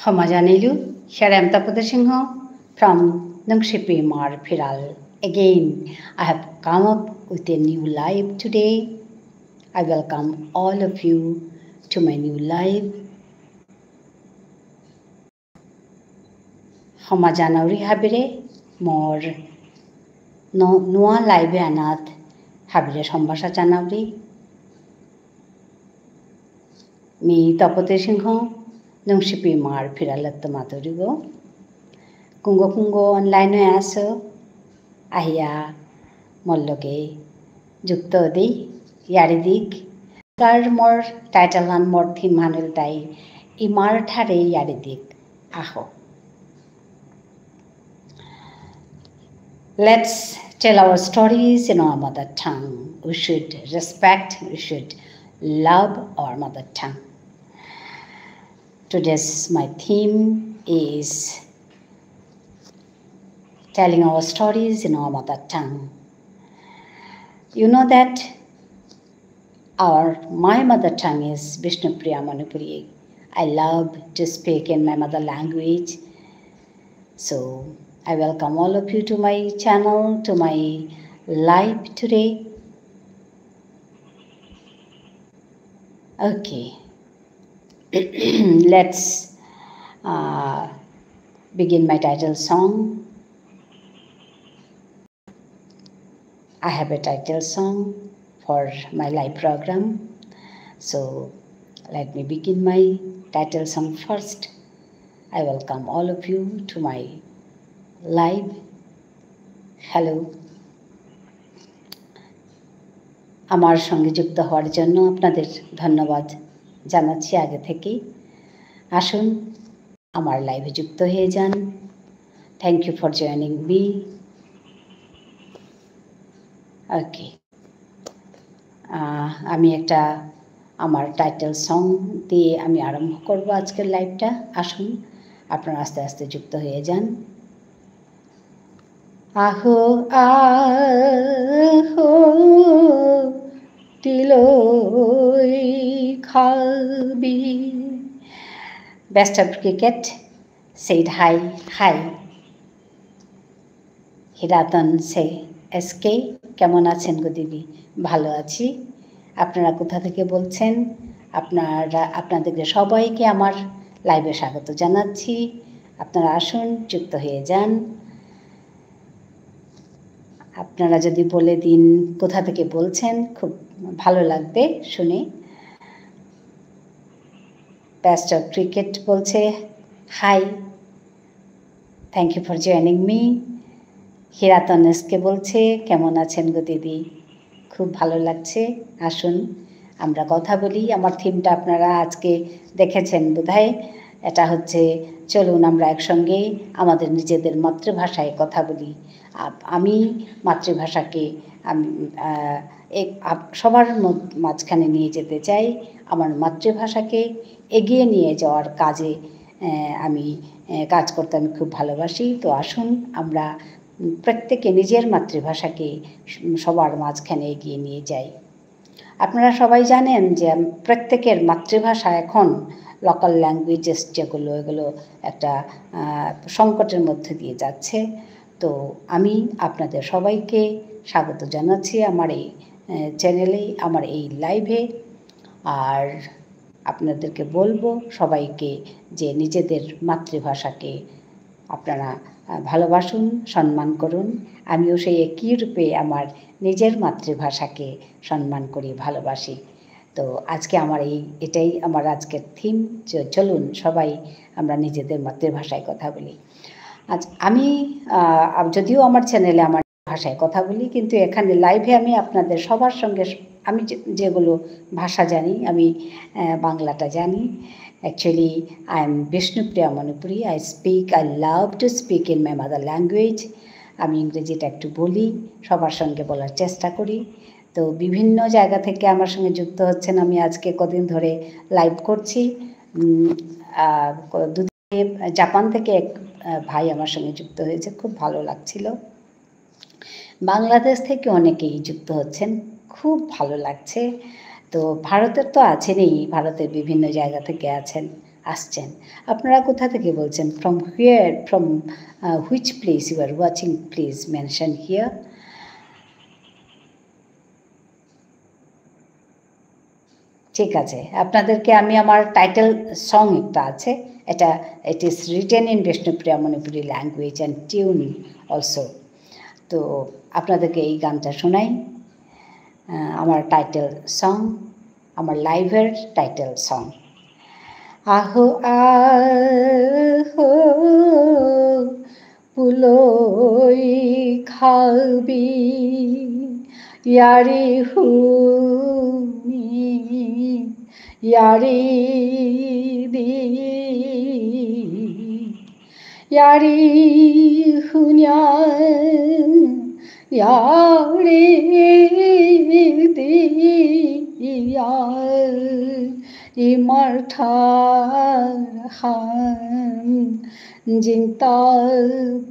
Homajanelu, here I am Tapata Singh from Nungshipi Mar Phiral. Again, I have come up with a new live today. I welcome all of you to my new live. Homajanauri habire more no live anath habire sombasa janauri. Mi Tapata Singh Nungshipi Mar Phiralat Maturigo. Kungo online aso ahia molloge jukto dei yaridik kar mor title and mor theme hanul tai imar thare yaridik aho. Let's tell our stories in our mother tongue. We should respect, we should love our mother tongue. Today's my theme is telling our stories in our mother tongue. You know that my mother tongue is Vishnupriya Manipuri. I love to speak in my mother language. So I welcome all of you to my channel, to my live today. Okay, let's begin my title song. I have a title song for my live program. So let me begin my title song first. I welcome all of you to my live. Hello. আমার সঙ্গে যুক্ত হওয়ার জন্য আপনাদের ধন্যবাদ জানাচ্ছি আগে থেকেই। আসুন আমার লাইভে যুক্ত হয়ে যান। Thank you for joining me. Okay, আমি একটা আমার টাইটেল সং দিয়ে আমি আরম্ভ করব আজকের লাইভটা। আসুন আপনারা আস্তে আস্তে যুক্ত হয়ে যান। আহো আহো তিলই খাবি। Best of cricket said hi hi. Hiraton সে এসকে, কেমন আছেন গো দিদি? ভালো আছি। আপনারা কোথা থেকে বলছেন? আপনাদেরকে সবাইকে আমার লাইভে স্বাগত জানাচ্ছি। আপনারা আসুন, যুক্ত হয়ে যান। আপনারা যদি বলে দিন কোথা থেকে বলছেন, খুব ভালো লাগবে শুনে। বেস্ট অফ ক্রিকেট বলছে hi, thank you for joining me. Hiraton SK বলছে কেমন আছেন গো দিদি? খুব ভালো লাগছে। আসুন আমরা কথা বলি। আমার থিমটা আপনারা আজকে দেখেছেন বোধহয়। এটা হচ্ছে চলুন আমরা একসঙ্গে আমাদের নিজেদের মাতৃভাষায় কথা বলি। আমি মাতৃভাষাকে আমি সবার মাঝখানে নিয়ে যেতে চাই। আমার মাতৃভাষাকে এগিয়ে নিয়ে যাওয়ার কাজে আমি কাজ করতে আমি খুব ভালোবাসি। তো আসুন আমরা প্রত্যেকে নিজের মাতৃভাষাকে সবার মাঝখানে এগিয়ে নিয়ে যাই। আপনারা সবাই জানেন যে প্রত্যেকের মাতৃভাষা এখন লোকাল ল্যাঙ্গুয়েজেস যেগুলো, এগুলো একটা সংকটের মধ্যে দিয়ে যাচ্ছে। তো আমি আপনাদের সবাইকে স্বাগত জানাচ্ছি আমার এই চ্যানেলে, আমার এই লাইভে। আর আপনাদেরকে বলবো সবাইকে যে নিজেদের মাতৃভাষাকে আপনারা ভালোবাসুন, সম্মান করুন। আমিও সেই একই রূপে আমার নিজের মাতৃভাষাকে সম্মান করি, ভালোবাসি। তো আজকে আমার এটাই আমার আজকের থিম। চলুন সবাই আমরা নিজেদের মাতৃভাষায় কথা বলি। আজ আমি যদিও আমার চ্যানেলে আমার ভাষায় কথা বলি, কিন্তু এখানে লাইভে আমি আপনাদের সবার সঙ্গে আমি যেগুলো ভাষা জানি, আমি বাংলাটা জানি। Actually, I am Vishnupriya Manipuri. I love to speak in my mother language. আমি ইংরেজিটা একটু বলি, সবার সঙ্গে বলার চেষ্টা করি। তো বিভিন্ন জায়গা থেকে আমার সঙ্গে যুক্ত হচ্ছেন। আমি আজকে কদিন ধরে লাইভ করছি। জাপান থেকে এক ভাই আমার সঙ্গে যুক্ত হয়েছে, খুব ভালো লাগছিল। বাংলাদেশ থেকে অনেকেই যুক্ত হচ্ছেন, খুব ভালো লাগছে। তো ভারতের তো আছেনই, ভারতের বিভিন্ন জায়গা থেকে আছেন, আসছেন। আপনারা কোথা থেকে বলছেন? From here, from which place you are watching, please mention here. ঠিক আছে, আপনাদেরকে আমি আমার টাইটেল সং একটা আছে, এটা it is written in Bishnupriya Manipuri language and tune also. তো আপনাদেরকে এই গানটা শোনাই, আমার টাইটেল সং, আমার লাইভের টাইটেল সং। আহো আহো পুলই খাবি ইয়ারি হুনি ইয়ারি দি ইয়ারি হুনিয়া ইয়ারি দি ইয়ার ইমারঠার হান জিন্তা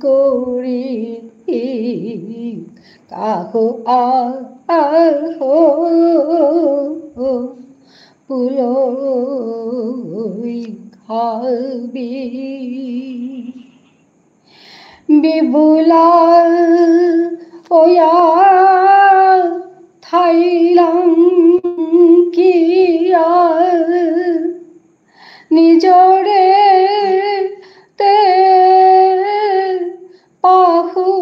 করি কাহো আহো পুলই খাবি বিবুলা ওয়া থাইলাং কিয়া নিজরে তে পাহুড়িয়া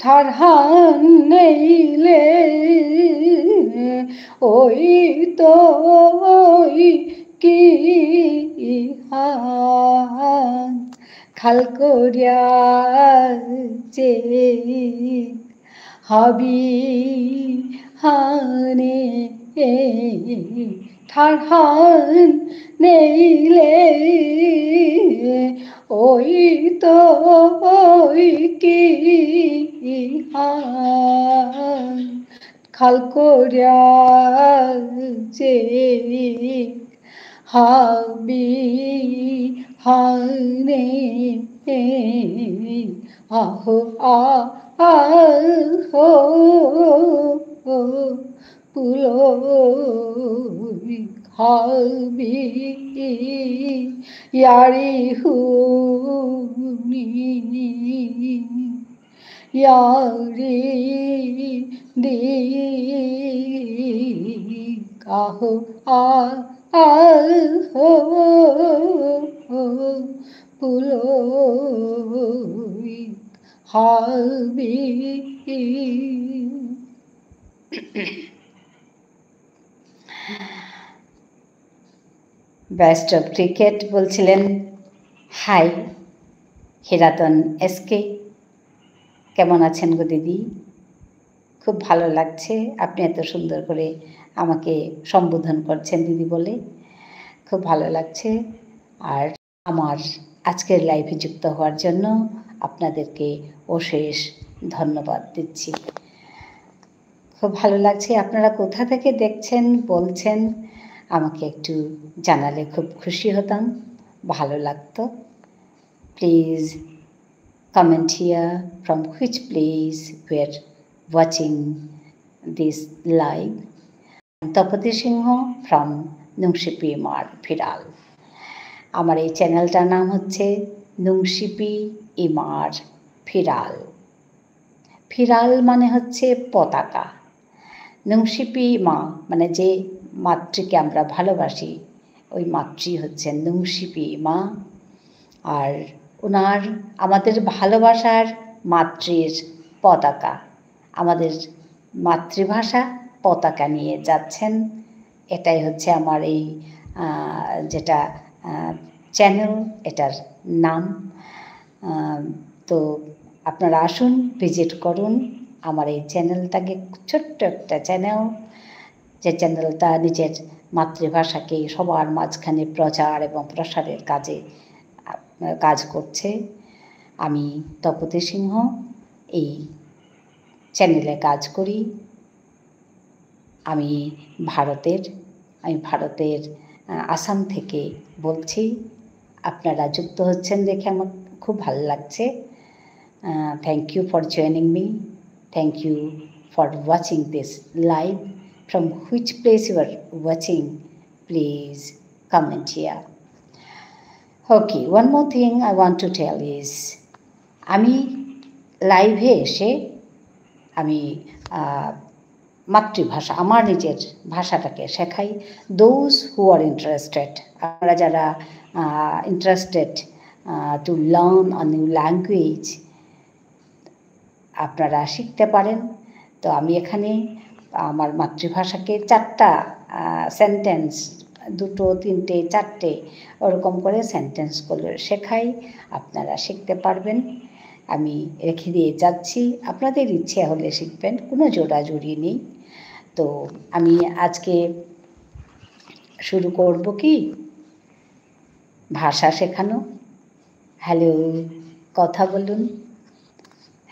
থারহান নেইলে ওই তো কি হান খাল করিয়া যে হবি হানে থারহান নেইলে ওই তো কি হান খাল করিয়া যে হাবি হানে আহো আহো পুলই খাবি ইয়ারি হুনি ইয়ারি দি কাহো আহো পুলই খাবি। বেস্ট অফ ক্রিকেট বলছিলেন হাই হিরাতন এসকে, কেমন আছেন গো দিদি? খুব ভালো লাগছে আপনি এত সুন্দর করে আমাকে সম্বোধন করছেন দিদি বলে, খুব ভালো লাগছে। আর আমার আজকের লাইভে যুক্ত হওয়ার জন্য আপনাদেরকে অশেষ ধন্যবাদ দিচ্ছি। খুব ভালো লাগছে। আপনারা কোথা থেকে দেখছেন বলছেন আমাকে একটু জানালে খুব খুশি হতাম, ভালো লাগতো। Please comment here from which place we are watching this live. Tapati Singha from নুংশিপি ইমার ফিরাল। আমার এই চ্যানেলটার নাম হচ্ছে নুংশিপি ইমার ফিরাল। ফিরাল মানে হচ্ছে পতাকা, নুংশিপি মা মানে যে মাতৃকে আমরা ভালোবাসি ওই মাতৃ হচ্ছেন নুংশিপি মা। আর ওনার আমাদের ভালোবাসার মাতৃর পতাকা, আমাদের মাতৃভাষা পতাকা নিয়ে যাচ্ছেন। এটাই হচ্ছে আমার এই যেটা চ্যানেল, এটার নাম। তো আপনারা আসুন, ভিজিট করুন আমার এই চ্যানেলটাকে। ছোট্ট একটা চ্যানেল, যে চ্যানেলটা নিজের মাতৃভাষাকে সবার মাঝখানে প্রচার এবং প্রসারের কাজ করছে। আমি তপতি সিংহ এই চ্যানেলে কাজ করি। আমি ভারতের আসাম থেকে বলছি। আপনারা যুক্ত হচ্ছেন দেখে আমার খুব ভালো লাগছে। Thank you for joining me, thank you for watching this live. From which place you are watching, please comment here. Okay, one more thing I want to tell is, আমি লাইভে এসে আমি মাতৃভাষা আমার নিজের ভাষাটাকে শেখাই। দোজ হু আর ইন্টারেস্টেড, আপনারা যারা interested to learn a new language, আপনারা শিখতে পারেন। তো আমি এখানে আমার মাতৃভাষাকে 4টা সেন্টেন্স, 2, 3, 4টে ওরকম করে সেন্টেন্সগুলো শেখাই, আপনারা শিখতে পারবেন। আমি রেখে দিয়ে যাচ্ছি, আপনাদের ইচ্ছে হলে শিখবেন, কোনো জোড়াজুড়ি নেই। তো আমি আজকে শুরু করব কি ভাষা শেখানো। হ্যালো, কথা বলুন।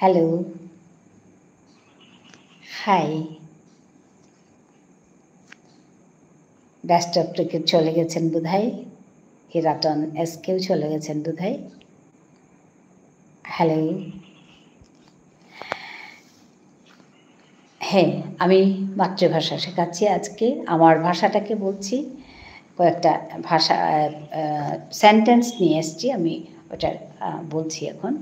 Hello, high. ব্যস্ত ক্রিকেট চলে গেছেন বোধহয়, হিরাটন এসকেও চলে গেছেন বোধহয়। হ্যালো, হ্যাঁ, আমি মাতৃভাষা শেখাচ্ছি আজকে। আমার ভাষাটাকে বলছি, কয়েকটা ভাষা সেন্টেন্স নিয়ে এসছি, আমি ওটা বলছি এখন।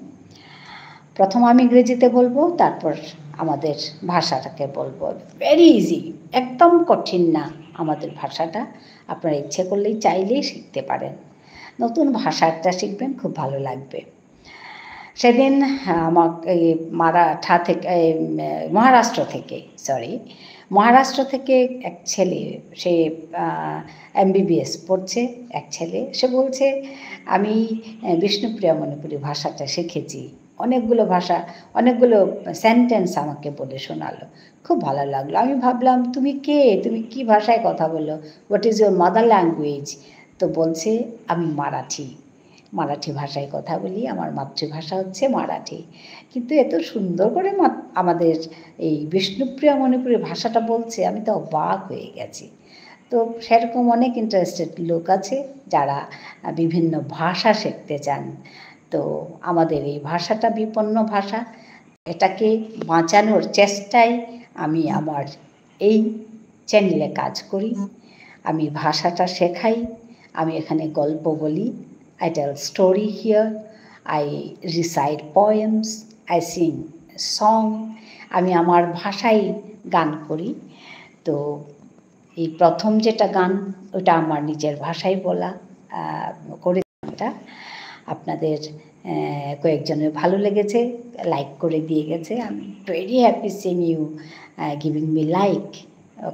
প্রথম আমি ইংরেজিতে বলবো, তারপর আমাদের ভাষাটাকে বলবো। ভেরি ইজি, একদম কঠিন না আমাদের ভাষাটা। আপনারা ইচ্ছে করলেই চাইলেই শিখতে পারেন। নতুন ভাষা একটা শিখবেন, খুব ভালো লাগবে। সেদিন আমাকে মারাঠা থেকে, মহারাষ্ট্র থেকে এক ছেলে, সে MBBS পড়ছে, এক ছেলে, সে বলছে আমি বিষ্ণুপ্রিয়া মণিপুরী ভাষাটা শিখেছি। অনেকগুলো সেন্টেন্স আমাকে বলে শোনালো, খুব ভালো লাগলো। আমি ভাবলাম তুমি কে, তুমি কি ভাষায় কথা বলো, what is your mother language? তো বলছে আমি মারাঠি ভাষায় কথা বলি, আমার মাতৃভাষা হচ্ছে মারাঠি। কিন্তু এত সুন্দর করে আমাদের এই বিষ্ণুপ্রিয়া মণিপুরী ভাষাটা বলছে, আমি তো অবাক হয়ে গেছি। তো সেরকম অনেক ইন্টারেস্টেড লোক আছে যারা বিভিন্ন ভাষা শিখতে চান। তো আমাদের এই ভাষাটা বিপন্ন ভাষা, এটাকে বাঁচানোর চেষ্টায় আমি আমার এই চ্যানেলে কাজ করি। আমি ভাষাটা শেখাই, আমি এখানে গল্প বলি, I tell story here, I recite poems, I sing song, আমি আমার ভাষায় গান করি। তো এই প্রথম যেটা গান, ওটা আমার নিজের ভাষায় বলা করে, এটা আপনাদের কয়েকজনের ভালো লেগেছে, লাইক করে দিয়ে গেছে। আমি very happy since you giving me like,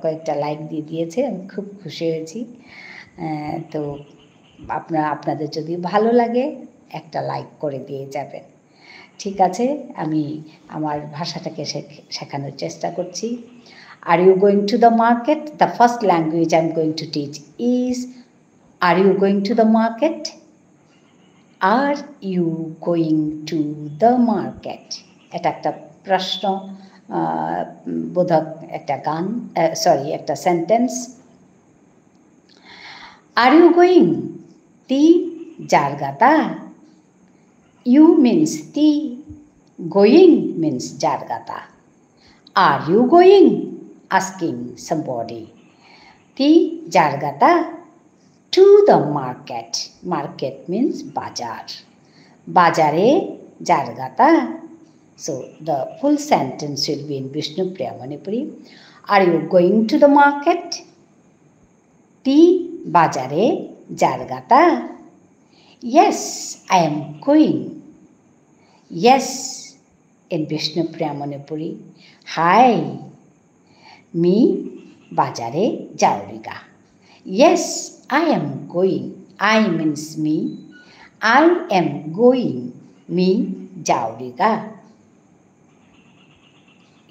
কয়েকটা লাইক দিয়ে দিয়েছে, আমি খুব খুশি হয়েছি। তো আপনাদের যদি ভালো লাগে একটা লাইক করে দিয়ে যাবেন, ঠিক আছে? আমি আমার ভাষাটাকে শেখানোর চেষ্টা করছি। Are you going to the market? The first language I'm going to teach is, are you going to the market? Are you going to the market? এটা একটা প্রশ্ন বোধক একটা গান, একটা সেন্টেন্স। Are you going? তি জারগাতা, you means তি, going means jargata. Are you going? Asking somebody. Ti jargata to the market. Market means bajar. Bajare jargata. So the full sentence will be in Vishnupriya Manipuri. Are you going to the market? Ti bajare jargata. Yes, I am going. Yes, in Vishnupriya Manipuri. Hi, mi bajare jauriga. Yes, I am going. I means me. I am going. Mi jauriga.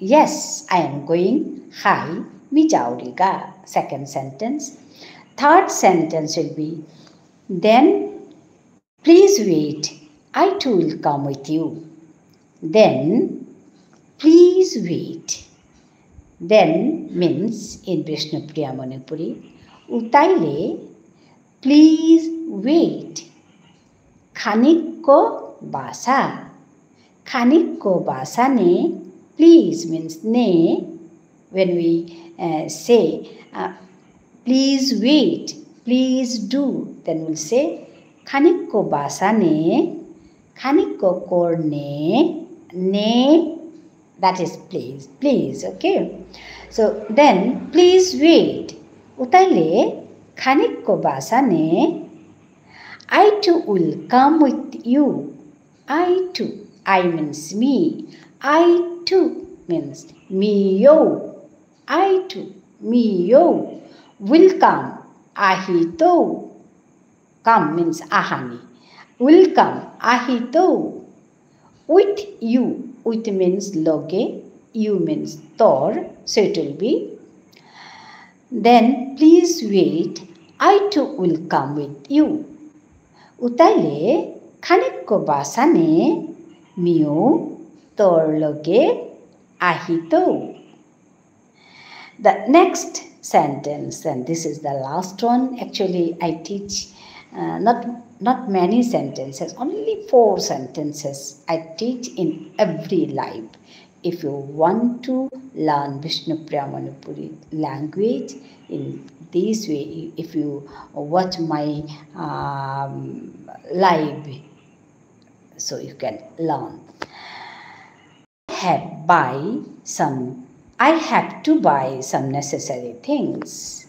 Yes, I am going. Hi, mi jauriga. Second sentence. Third sentence will be, then please wait, I too will come with you. Then please wait. Then means in Vishnupriya Manipuri, utaile please wait. Khanikko basa. Khanikko basa ne Please means ne. When we say, please wait, please do, then we'll say, khanik ko basa ne, khanik ko kor ne, that is please, okay? So then, please wait. Utaile, khanik ko basa ne, I too will come with you. I too, I means me. I too means me yo. I too, me yo, will come. Ahito. Come means ahani. Will come. Ahito. With you. With means loge. You means tor. So it will be. Then please wait. I too will come with you. Utaile khanik ko basa ne mio tor loge ahito. The next sentence, and this is the last one. Actually, I teach not many sentences, only 4 sentences I teach in every live. If you want to learn Vishnupriya Manipuri language in this way, if you watch my live, so you can learn. I have to buy some necessary things.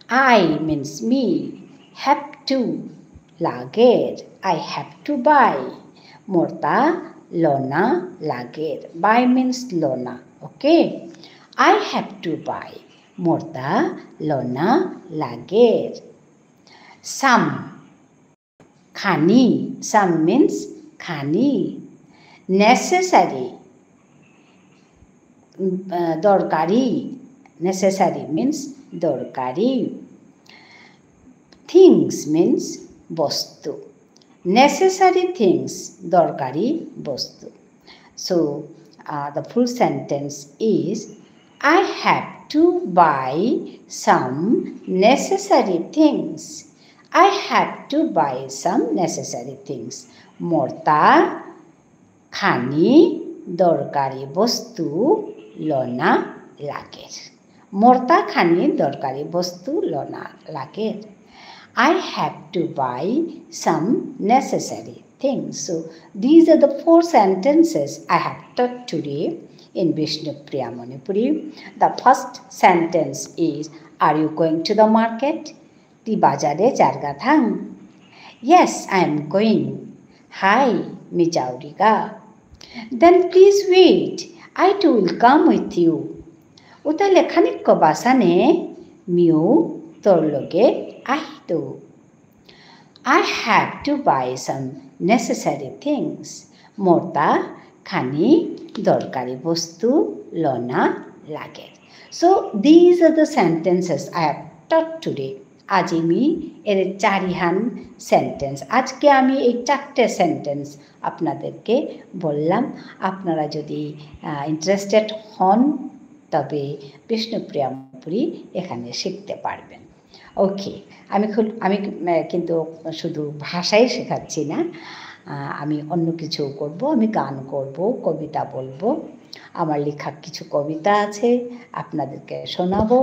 I means me, have to, lager, I have to buy. Morta, lona, lager. Buy means lona, okay? I have to buy. Morta, lona, lager. Some, khani. Some means khani. Necessary, dorkari. Necessary means dorkari. Things means bostu. Necessary things, dorkari, bostu. So the full sentence is, I have to buy some necessary things. I have to buy some necessary things. Morta, khani, dorkari bostu, lona, lager. Morta khani, dorkari bostu, lona, lager. I have to buy some necessary things. So these are the 4 sentences I have taught today in Vishnupriya Manipuri. The first sentence is, are you going to the market? Ti bajare jargathang. Yes, I am going. Hi, mi jauriga. Then please wait. I too will come with you. Utale khanik ko basa ne miu tor loge ahito. I have to buy some necessary things. Morta khani dorkari bostu lona lager. So these are the sentences I have taught today. আজ আমি এর 4 sentence, আজকে আমি এই 4টে sentence আপনাদেরকে বললাম। আপনারা যদি ইন্টারেস্টেড হন তবে বিষ্ণুপ্রিয়া মণিপুরি এখানে শিখতে পারবেন। ওকে, আমি কিন্তু শুধু ভাষাই শেখাচ্ছি না, আমি অন্য কিছু করব। আমি গান করব, কবিতা বলবো, আমার লেখা কিছু কবিতা আছে আপনাদেরকে শোনাবো,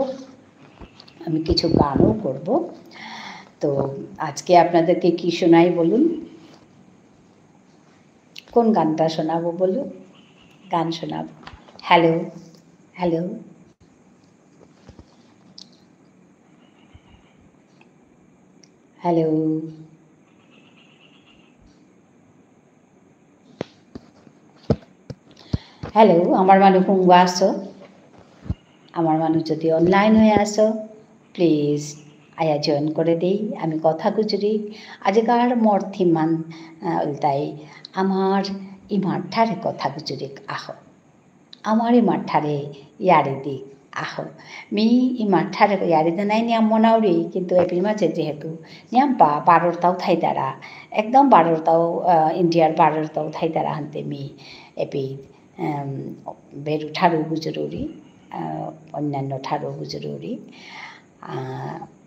আমি কিছু গানও করব। তো আজকে আপনাদেরকে কি শোনাই বলুন? কোন গানটা শোনাবো বলুন? গান শোনাবো। হ্যালো হ্যালো হ্যালো হ্যালো, আমার মানুষ হুঙ্গ আসো, আমার মানুষ যদি অনলাইন হয়ে আসো প্লিজ আয়া জয়েন করে দেই। আমি কথা গুজরি আজকার মর্থিমান উল্টাই আমার ইমাঠারে কথা গুজরি আহ, আমার ইমাঠারে ইয়ারি দিক আহ। মি ইমাঠারে ইয়ারিতে নাই নিয়াম মনাউরি, কিন্তু এপির মাঝে যেহেতু নিয়াম বারোরতাও থাইতারা, একদম বারোরতাও ইন্ডিয়ার বারোরতাও থাইতারা হানতে মি এপি বেরু ঠারু গুজরুরি অন্যান্য ঠারু গুজরুরি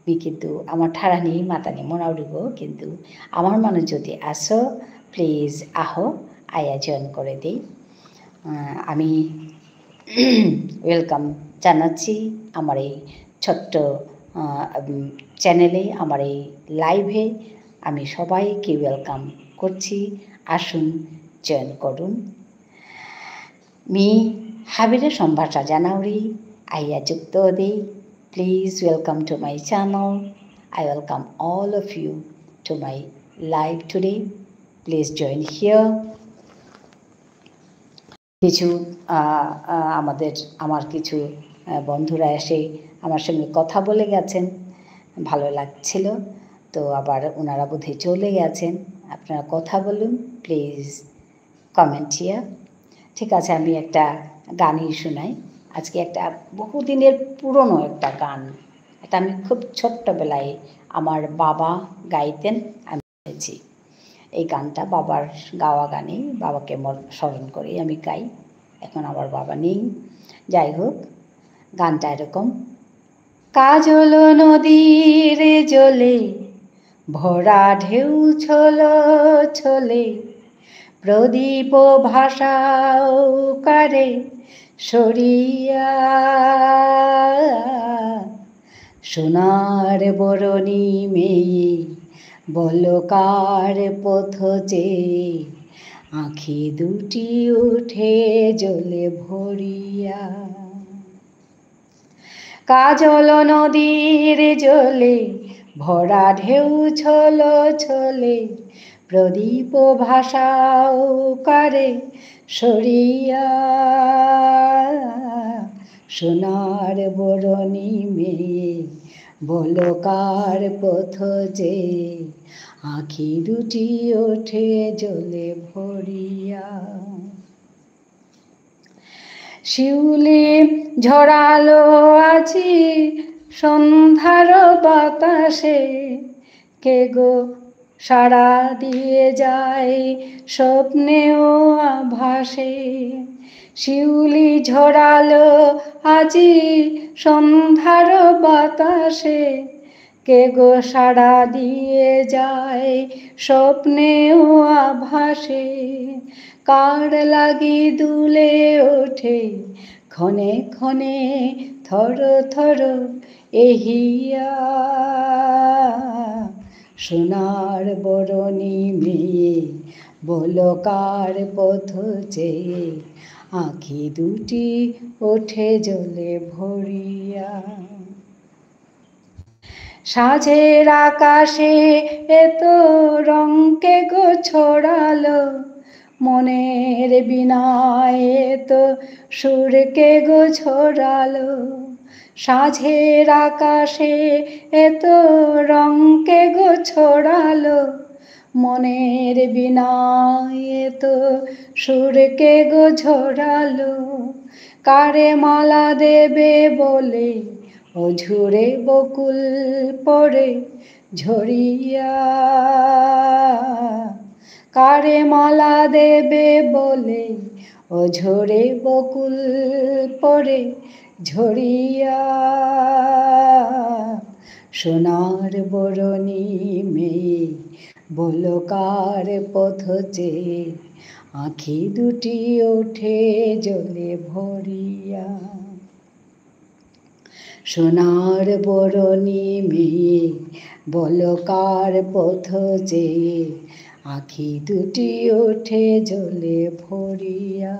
মি কিন্তু আমার ঠারানি মাতানি মনাউরিব, কিন্তু আমার মানুষ যদি আসো প্লিজ আহ আয়া জয়েন করে দিই। আমি ওয়েলকাম জানাচ্ছি আমার এই ছোট্ট চ্যানেলে, আমার এই লাইভে আমি সবাইকে ওয়েলকাম করছি। আসুন জয়েন করুন। मी হাবিরে সম্ভাষা জানাউরি আইয়া যুক্ত দেই। Please welcome to my channel. I welcome all of you to my live today. Please join here. কিছু আমার কিছু বন্ধুরা এসে আমার সঙ্গে কথা বলে গেছেন, ভালো লাগছিল। তো আবার ওনারা বোধহয় চলে গেছেন। আপনারা কথা বলুন, প্লিজ কমেন্ট হিয়ার। ঠিক আছে, আমি একটা গানই শোনাই আজকে। একটা বহুদিনের পুরনো একটা গান, এটা আমি খুব ছোট্টবেলায় আমার বাবা গাইতেন, আমি শুনেছি। এই গানটা বাবার গাওয়া গানেই, বাবাকে স্মরণ করেই আমি গাই। এখন আমার বাবা নেই, যাই হোক। গানটা এরকম: কাজল নদীর জলে ভরা ঢেউ ছলো ছলে, প্রদীপ ভাষাও কারে সরিয়া, সোনার বরণী মেয়ে বলকার পথ চেয়ে, আঁখি দুটি উঠে জলে ভরিয়া। কাজল নদীর জলে ভরা ঢেউ ছলো ছলে, প্রদীপ ভাষাও কারে সরিয়া, সোনার বরণী মেয়ে বলকার পথ যে, আঁখি দুটি ওঠে জলে ভরিয়া। শিউলি ঝরালো আজি সন্ধ্যার বাতাসে, কে গো সাড়া দিয়ে যায় স্বপ্নেও আভাসে। শিউলি ঝরালো আজি সন্ধ্যার বাতাসে, কে গো সাড়া দিয়ে যায় স্বপ্নেও আভাসে। কার লাগি দুলে ওঠে ক্ষণে ক্ষণে থর থর এহিয়া, সোনার বরণী মেয়ে বলকার পথ চেয়ে, আঁখি দুটি ওঠে জলে ভরিয়া। সাঁঝের আকাশে এত রঙকে গো ছড়ালো, মনের বিনায় তো সুরকে গো ছড়ালো। সাঁঝের আকাশে এত রঙকে গো ছড়ালো, মনের বিনায় তো সুরকে গো ঝরালো। কারে মালা দেবে বলে অঝুরে বকুল পড়ে ঝরিয়া, কারে মালা দেবে বলে অঝরে বকুল পড়ে ঝরিয়া, সোনার বরণী মেয়ে বলকার পথ চেয়ে, আঁখি দুটি ওঠে জলে ভরিয়া। সোনার বরণী মেয়ে বলকার পথ চেয়ে, আঁখি দুটি ওঠে জলে ভরিয়া।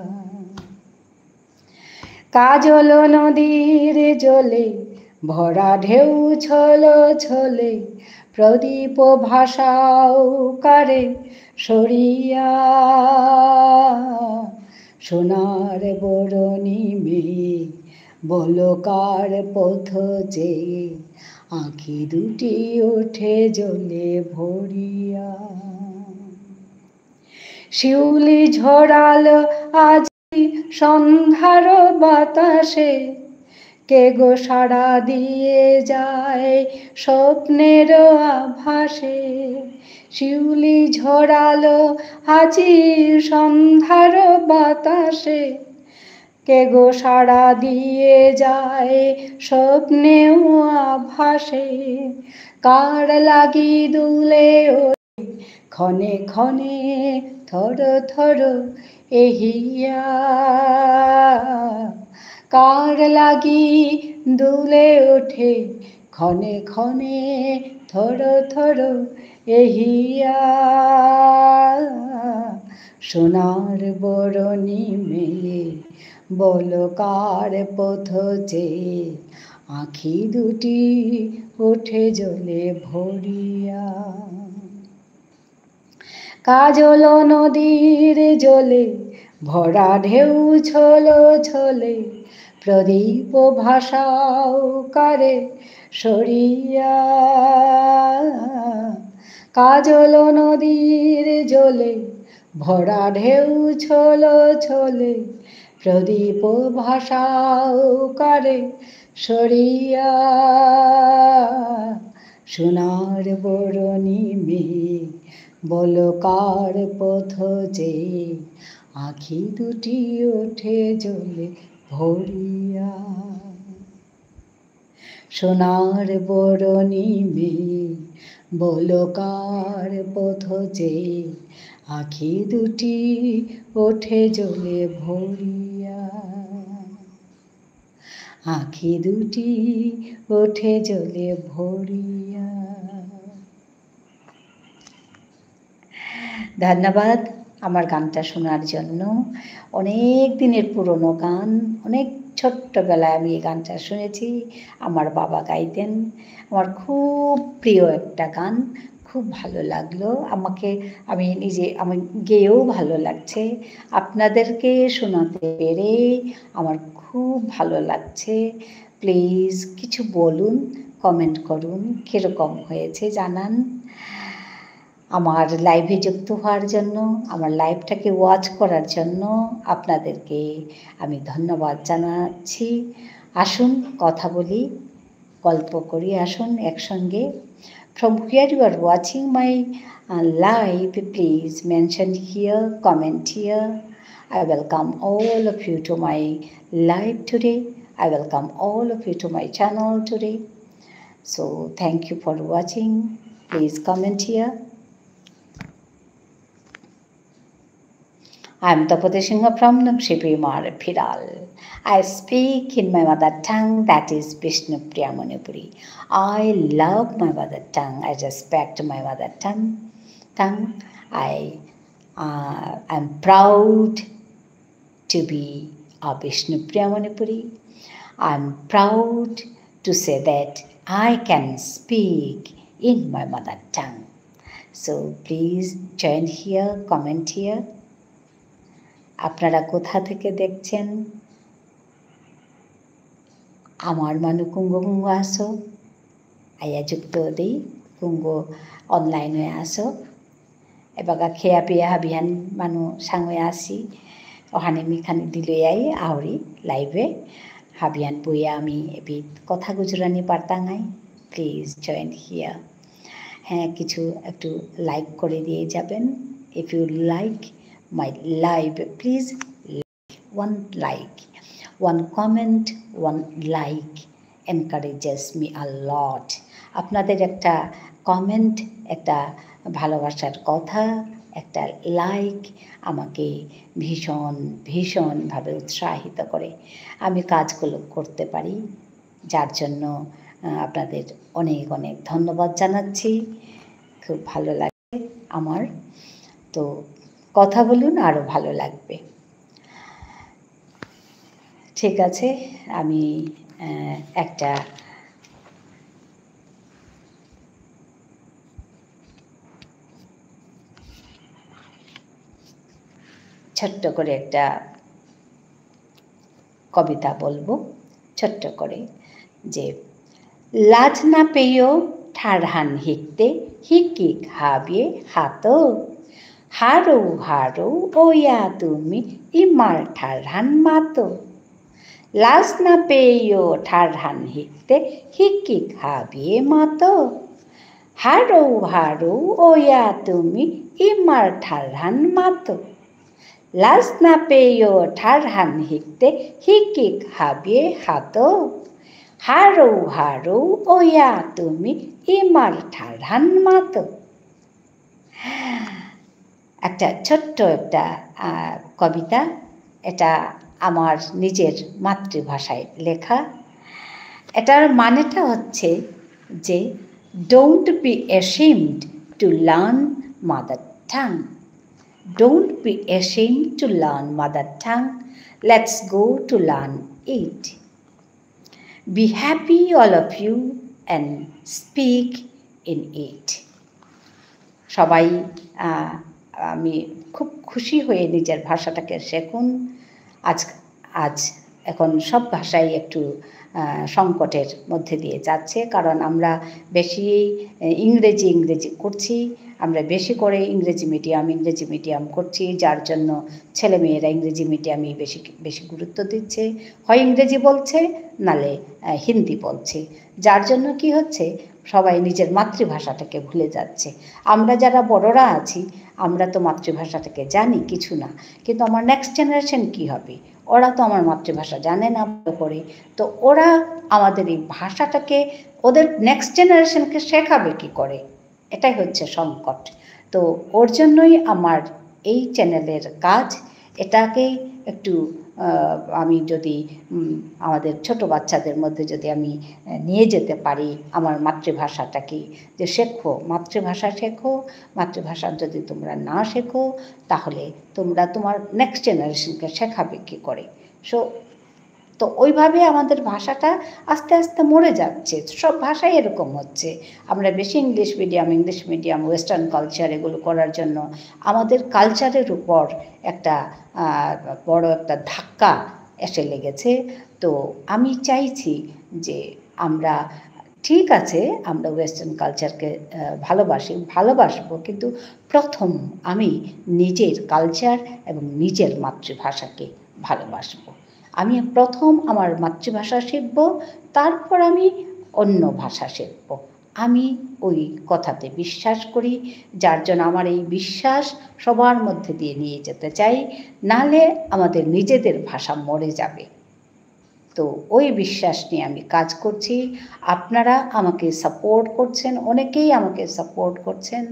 কাজল নদীর জলে ভরা ঢেউ ছলো ছলে, প্রদীপ ভাষাও কারে সরিয়া, সোনার বরণী মেয়ে বলকার পথ চেয়ে, আঁখি দুটি ওঠে জলে ভরিয়া। শিউলি ঝরালো আজি সন্ধ্যার বাতাসে, কে গো সাড়া দিয়ে যায় স্বপ্নের আভাসে। শিউলি ঝরালো আজি সন্ধ্যার বাতাসে, কে গো সাড়া দিয়ে যায় স্বপ্নেও আভাসে। কার লাগি দুলে ওঠে ক্ষণে ক্ষণে থর থর এহিয়া, কার লাগি দুলে ওঠে ক্ষণে ক্ষণে থর থর এহিয়া সোনার বরণী মেয়ে বল কার পথ চেয়ে আঁখি দুটি ওঠে জলে ভরিয়া কাজল নদীর জলে ভরা ঢেউ ছলো ছলে প্রদীপ ভাষাও কারে সরিয়া কাজল নদীর জলে ভরা ঢেউ ছলো ছলে প্রদীপ ভাষাও কারে সরিয়া সোনার বরণী মেয়ে বল কার পথ যে আঁখি দুটি ওঠে জলে ভরিয়া সোনার বরণী মেয়ে বল কার পথ যে আঁখি দুটি ওঠে জলে ভরিয়া আঁখি দুটি ওঠে জলে ভরিয়া। ধন্যবাদ আমার গানটা শোনার জন্য। অনেক দিনের পুরনো গান, অনেক ছোট্টবেলায় আমি এই গানটা শুনেছি, আমার বাবা গাইতেন। আমার খুব প্রিয় একটা গান, খুব ভালো লাগলো আমাকে, আমি গেয়েও ভালো লাগছে, আপনাদেরকে শোনাতে পেরে আমার খুব ভালো লাগছে। প্লিজ কিছু বলুন, কমেন্ট করুন, কীরকম হয়েছে জানান। আমার লাইভে যুক্ত হওয়ার জন্য, আমার লাইভটাকে ওয়াচ করার জন্য আপনাদেরকে আমি ধন্যবাদ জানাচ্ছি। আসুন কথা বলি, গল্প করি, আসুন একসঙ্গে। From where you are watching my live, please mention here, comment here. I welcome all of you to my live today. I welcome all of you to my channel today. So thank you for watching. Please comment here. I am Tapati Singha from Nakshipimar Phiral. I speak in my mother tongue, that is Vishnupriya Manipuri. I love my mother tongue. I respect my mother tongue. I am proud to be a Vishnupriya Manipuri. I am proud to say that I can speak in my mother tongue. So please join here, comment here. আপনারা কোথা থেকে দেখছেন? আমার মানু কুঙ্গ কুঙ্গ আসো আইয়া যুক্ত দেই কুঙ্গ অনলাইন হয়ে আসো এবাগা খেয়া পিয়া হাবিহান মানু সাঙে আসি ওখানে মিখানি দিলে আই আহরি লাইভে হাবিয়ান বইয়া আমি এবি কথা গুজরানি পারতাঙাই। প্লিজ জয়েন হিয়া। হ্যাঁ, কিছু একটু লাইক করে দিয়ে যাবেন। If you like my live, please like, one comment, one like encourages me a lot. আপনাদের একটা কমেন্ট, একটা ভালোবাসার কথা, একটা লাইক আমাকে ভীষণ ভীষণভাবে উৎসাহিত করে, আমি কাজগুলো করতে পারি, যার জন্য আপনাদের অনেক অনেক ধন্যবাদ জানাচ্ছি। খুব ভালো লাগে আমার। তো কথা বলুন, আরও ভালো লাগবে। ঠিক আছে, আমি একটা ছোট্ট করে একটা কবিতা বলবো, ছোট্ট করে, যে লাজ না পেয়েও ঠাড়হান হিকতে হিকি খাবিয়ে হাতো হারো হারো ওয়া তুমি ইমার ঠাড়হান মাতো। লাজ না পেয়েও ঠাড়হান হিকতে হিকি খাবিয়ে মাতো হারো হারো ওয়া তুমি ইমার ঠাড়হান মাতো। লাজ না পেয়েও ঠাড়হান হিকতে হিকি খাবিয়ে হাতো হারো হারো ওয়া তুমি ইমার ঠাড়হান মাতো। একটা ছোট্ট একটা কবিতা, এটা আমার নিজের মাতৃভাষায় লেখা। এটার মানেটা হচ্ছে যে don't be ashamed to learn mother tongue. Don't be ashamed to learn mother tongue, let's go to learn it. Be happy all of you and speak in it. সবাই আমি খুব খুশি হয়ে নিজের ভাষাটাকে শেখুন। আজ এখন সব ভাষাই একটু সংকটের মধ্যে দিয়ে যাচ্ছে, কারণ আমরা বেশি ইংরেজি করছি, আমরা বেশি করে ইংরেজি মিডিয়াম করছি, যার জন্য ছেলেমেয়েরা ইংরেজি মিডিয়ামে বেশি গুরুত্ব দিচ্ছে, হয় ইংরেজি বলছে নালে হিন্দি বলছে, যার জন্য কি হচ্ছে সবাই নিজের মাতৃভাষাটাকে ভুলে যাচ্ছে। আমরা যারা বড়রা আছি আমরা তো মাতৃভাষাটাকে জানি কিছু না, কিন্তু আমার নেক্সট জেনারেশন কি হবে? ওরা তো আমার মাতৃভাষা জানে না করে, তো ওরা আমাদের এই ভাষাটাকে ওদের নেক্সট জেনারেশনকে শেখাবে কি করে? এটাই হচ্ছে সংকট। তো ওর জন্যই আমার এই চ্যানেলের কাজ। এটাকে একটু আমি যদি আমাদের ছোট বাচ্চাদের মধ্যে যদি আমি নিয়ে যেতে পারি আমার মাতৃভাষাটাকে, যে শেখো, মাতৃভাষা শেখো, মাতৃভাষা যদি তোমরা না শেখো তাহলে তোমরা তোমার নেক্সট জেনারেশনকে শেখাবে কী করে? তো ওইভাবে আমাদের ভাষাটা আস্তে আস্তে মরে যাচ্ছে। সব ভাষাই এরকম হচ্ছে। আমরা বেশি ইংলিশ মিডিয়াম ওয়েস্টার্ন কালচার এগুলো করার জন্য আমাদের কালচারের উপর একটা বড় একটা ধাক্কা এসে লেগেছে। তো আমি চাইছি যে আমরা ঠিক আছে, আমরা ওয়েস্টার্ন কালচারকে ভালোবাসবো, কিন্তু প্রথম আমি নিজের কালচার এবং নিজের মাতৃভাষাকে ভালোবাসবো। আমি প্রথম আমার মাতৃভাষা শিখব, তারপর আমি অন্য ভাষা শিখব। আমি ওই কথাতে বিশ্বাস করি, যার জন্য আমার এই বিশ্বাস সবার মধ্যে দিয়ে নিয়ে যেতে চাই, নালে আমাদের নিজেদের ভাষা মরে যাবে। তো ওই বিশ্বাস নিয়ে আমি কাজ করছি। আপনারা আমাকে সাপোর্ট করছেন, অনেকেই আমাকে সাপোর্ট করছেন,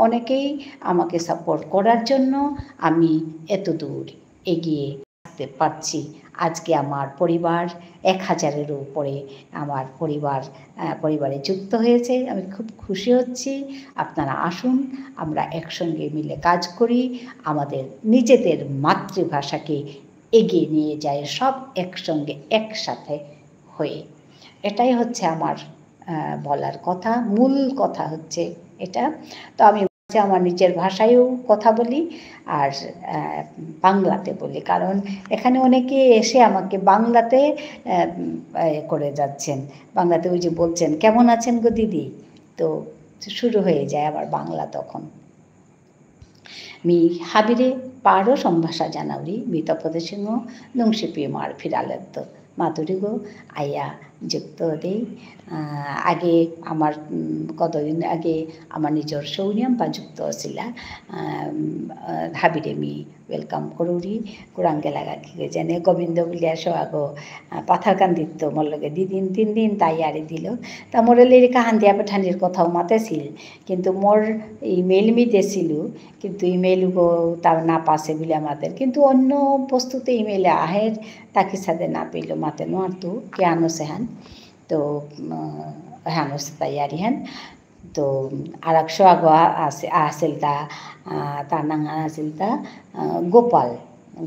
অনেকেই আমাকে সাপোর্ট করার জন্য আমি এত দূর এগিয়ে আসতে পারছি। আজকে আমার পরিবার 1000-এরও উপরে আমার পরিবারে যুক্ত হয়েছে। আমি খুব খুশি হচ্ছি। আপনারা আসুন, আমরা একসঙ্গে মিলে কাজ করি, আমাদের নিজেদের মাতৃভাষাকে এগিয়ে নিয়ে যায়, সব একসঙ্গে একসাথে হয়ে। এটাই হচ্ছে আমার বলার কথা, মূল কথা হচ্ছে এটা। তো আমি আমার নিজের ভাষায়ও কথা বলি আর বাংলাতে বলি, কারণ এখানে অনেকে এসে আমাকে বাংলাতে করে যাচ্ছেন, বাংলাতে ওই যে বলছেন কেমন আছেন গো দিদি, তো শুরু হয়ে যায় আবার বাংলা তখন। মি হাবিরে পারো সম্ভাষা জানাউরি মিতপদেশিংহ নুংশিপি মার ফিরালেত মাতুরিগো আইয়া যুক্ত দেই। আগে আমার কতদিন আগে আমার নিজর সৌনিয়াম বা যুক্ত আছিলা হাবিরে মি ওয়েলকাম করুরি কুরাঙ্গে লাগা কি জানে গোবিন্দ বুলিয়া সোয়াগো পাথার কান্দিত মোর লগে 2 দিন তাই আরে দিল। তা মোর লেরি কাহান্দিয়া পাঠানির কথাও মাতেছিল, কিন্তু মোর ইমেল দিয়েছিল, কিন্তু ইমেলগো তার না পাশে বলে আমাদের, কিন্তু অন্য বস্তুতে ইমেলে আহের তাকে সাথে না পেল মাতে নোয়ারতু কে আনো সেহান, তো হ্যানো তৈয়ারি হেন। তো আর একশো আগো আসিল তা নাঙা আসিল তা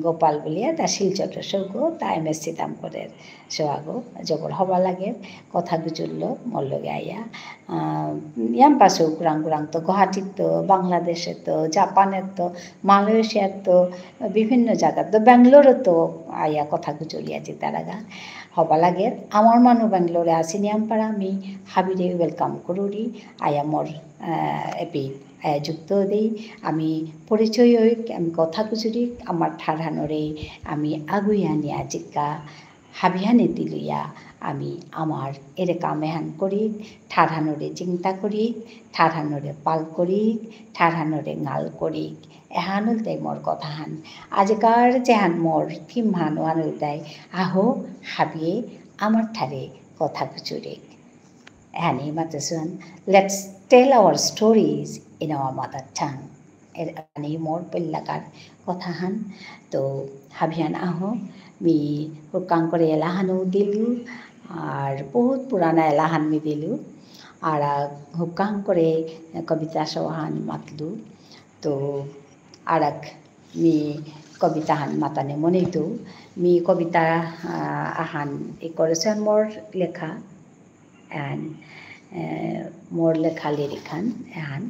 গোপাল বলিয়া তা শিলচরের সৌগো তা MSc দাম করে সোয়াগো জবর হবা লাগে কথা গুজরল মোর লগে আইয়া ইয়াম পাশেও কুরাং তো গুয়াহাটির তো বাংলাদেশের তো জাপানের তো মালয়েশিয়ার তো বিভিন্ন জায়গার তো ব্যাঙ্গালোরের তো আইয়া কথা গুজরিয়া যে তারাগা হবা লাগে। আমার মানুষ ব্যাঙ্গালোরে আসিনি আমপাড়া আমি হাবিরে ওয়েলকাম করুরি আয়া মোর এপি যুক্ত দেই। আমি পরিচয় হই, আমি কথা গুজরি আমার ঠাড়ানোরে আমি আগুইয়ানি আজিকা হাবিহানে দিলিয়া আমি আমার এরে কামেহান করি, ঠাড়ানোরে চিন্তা করি, ঠাড়ানোরে পাল করি, ঠাড়ানোরে গাল করি, এহানুল দেয় মোর কথা হান আজকার যেহান মোর থিম হান আনুল দেয় আহো হাবিয়ে আমার ঠারে কথা গুজরে হ্যানি মাতেসুয়ান let's tell our stories in our mother tongue. এর মোর পেল্লাকার কথা হান। তো হাবিয়ান আহো মি হুকাং করে এলাহানো দিলু আর বহুত পুরানা এলাহান মি দিলু আর হুকাং করে কবিতা সহান মাতলু তো আর মি কবিতা হান মাতানে মনে তো মি কবিতা আহান এই করেছেন মোর লেখা and মোর লেখা লিরিখান এহান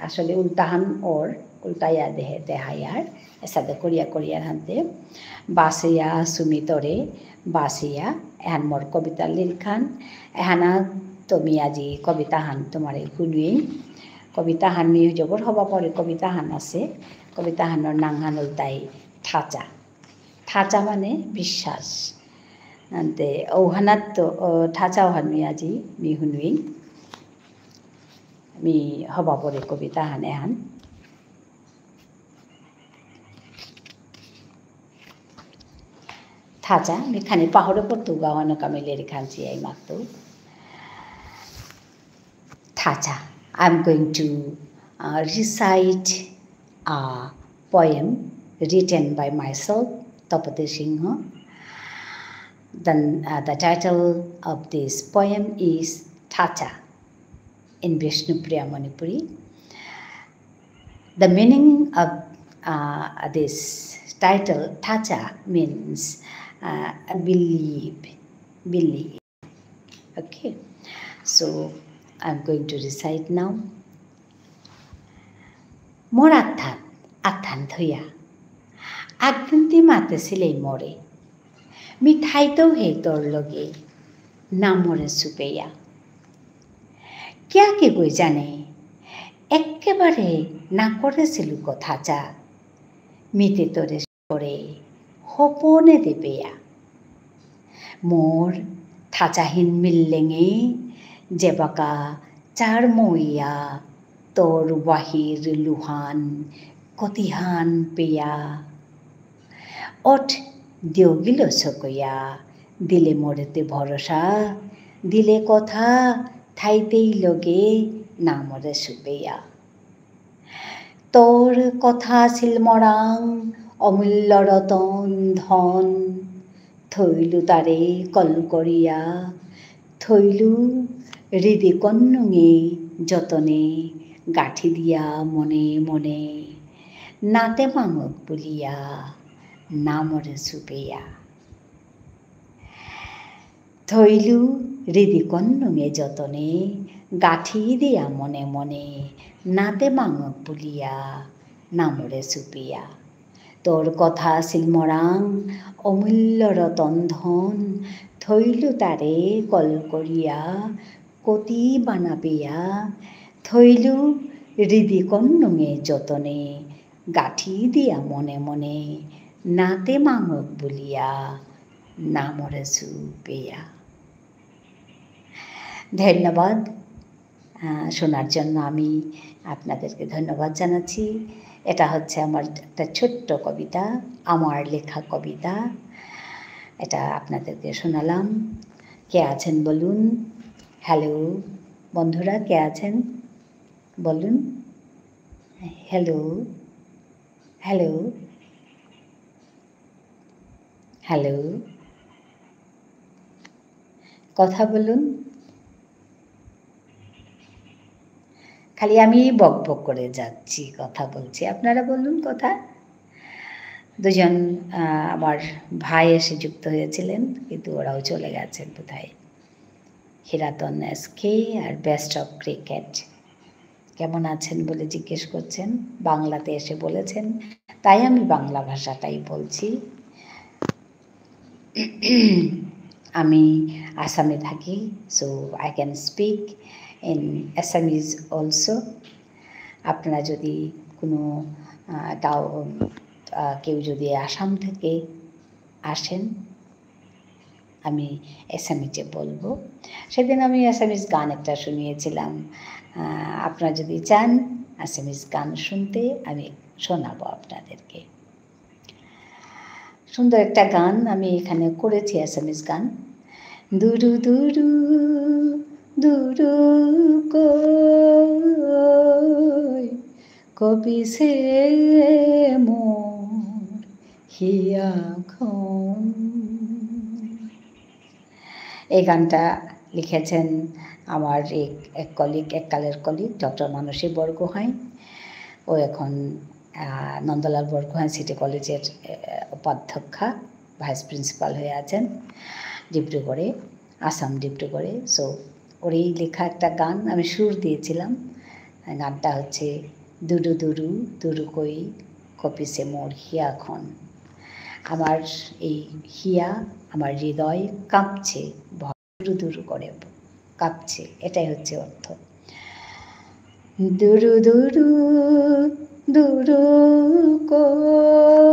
আসলে উল্টাহান ওর উল্টাইয়া দেহায়ার এসাদে করিয়ার হানতে বাসিয়া সুমিতরে বাসিয়া এহান মোর কবিতা লিরিখান এহানা তুমি আজি কবিতা হান তোমারে শুনুই কবিতা হান মি জবর হবা পরে কবিতা হান আছে কবিতা হানৰ নাংহান উল্টাই ঠাচা মানে বিশ্বাস আনতে ঔহানাত তো ঠাচা ওহান মি আজি মি শুনুই মি হবা পরে কবিতা হান এহান ঠাচা মি খানি পাহরে পড়তো গাওয়ানো কামিলে রেখানছি এই মাত্র ঠাচা I'm going to recite a poem written by myself, Tapate Singha. Then the title of this poem is Thacha in Vishnupriya Manipuri. The meaning of this title, Thacha, means believe. Okay, so I'm going to recite now. Mor athan thoya agdanti mate silei more mithai to he tor loge na more supeya kya ke koi jane ekkebare na korechilu kotha ja mite tore pore hopone debeya mor thachahin millenge jebaka char moia তোর বাহির Lujan কতিহান পেয়া ওঠ দেওগিল সকইয়া দিলে মরেতে ভরসা দিলে কথা ঠাইতেই লগে না মরে সুপেয়া তোর কথা ছিল মরাং অমূল্য রতন ধন থইলু তারে কল করিয়া থইলু হৃদি কন্নুঙে যতনে গাঠি দিয়া মনে মনে নাতে মাঙক বলিয়া না মরে সুপেয়া থইলু হৃদি কন্নুঙে যতনে গাঠি দিয়া মনে মনে নাতে মাঙক বলিয়া না মরে সুপিয়া তোর কথা ছিল মরাং অমূল্য রতন ধন থইলু তারে কল করিয়া কতি বানাবিয়া থইলু হৃদি কন্নুঙে যতনে গাঠি দিয়া মনে মনে নাতে মাঙক বলিয়া না মরে সুপেয়া ধন্যবাদ শোনার জন্য আমি আপনাদেরকে ধন্যবাদ জানাচ্ছি এটা হচ্ছে আমার একটা ছোট্ট কবিতা আমার লেখা কবিতা এটা আপনাদেরকে শোনালাম কে আছেন বলুন হ্যালো বন্ধুরা কে আছেন বলুন হ্যালো হ্যালো হ্যালো কথা বলুন খালি আমি বক বক করে যাচ্ছি কথা বলছি আপনারা বলুন কথা দুজন আমার ভাই এসে যুক্ত হয়েছিলেন কিন্তু ওরাও চলে গেছেন বোধহয় হিরাতন এসকে আর বেস্ট অফ ক্রিকেট কেমন আছেন বলে জিজ্ঞেস করছেন বাংলাতে এসে বলেছেন তাই আমি বাংলা ভাষাটাই বলছি আমি আসামে থাকি so I can speak in Assamese also আপনারা যদি কোনো কেউ যদি আসাম থেকে আসেন আমি অ্যাসামিজে বলবো সেদিন আমি অ্যাসামিজ গান একটা শুনিয়েছিলাম আপনারা যদি চান অ্যাসামিজ গান শুনতে আমি শোনাবো আপনাদেরকে সুন্দর একটা গান আমি এখানে করেছি অ্যাসামিজ গান দুরু দুরু দুরু কই কবি সে মোর হিয়া এখন। এই গানটা লিখেছেন আমার এক কলিগ, এককালের কলিগ ডক্টর মানসী বরগোহাঁই। ও এখন নন্দলাল বরগোহাঁই সিটি কলেজের উপাধ্যক্ষা, ভাইস প্রিন্সিপাল হয়ে আছেন ডিব্রুগড়ে, আসাম ডিব্রুগড়ে। সো ওরই লেখা একটা গান আমি সুর দিয়েছিলাম। গানটা হচ্ছে দুরু দুরু দুরু কই কপিসে মোর হিয়াখন। আমার এই হিয়া, আমার হৃদয় কাঁপছে, দুরু দুরু করে কাঁপছে, এটাই হচ্ছে অর্থ। দুরু দুরু দুরু কই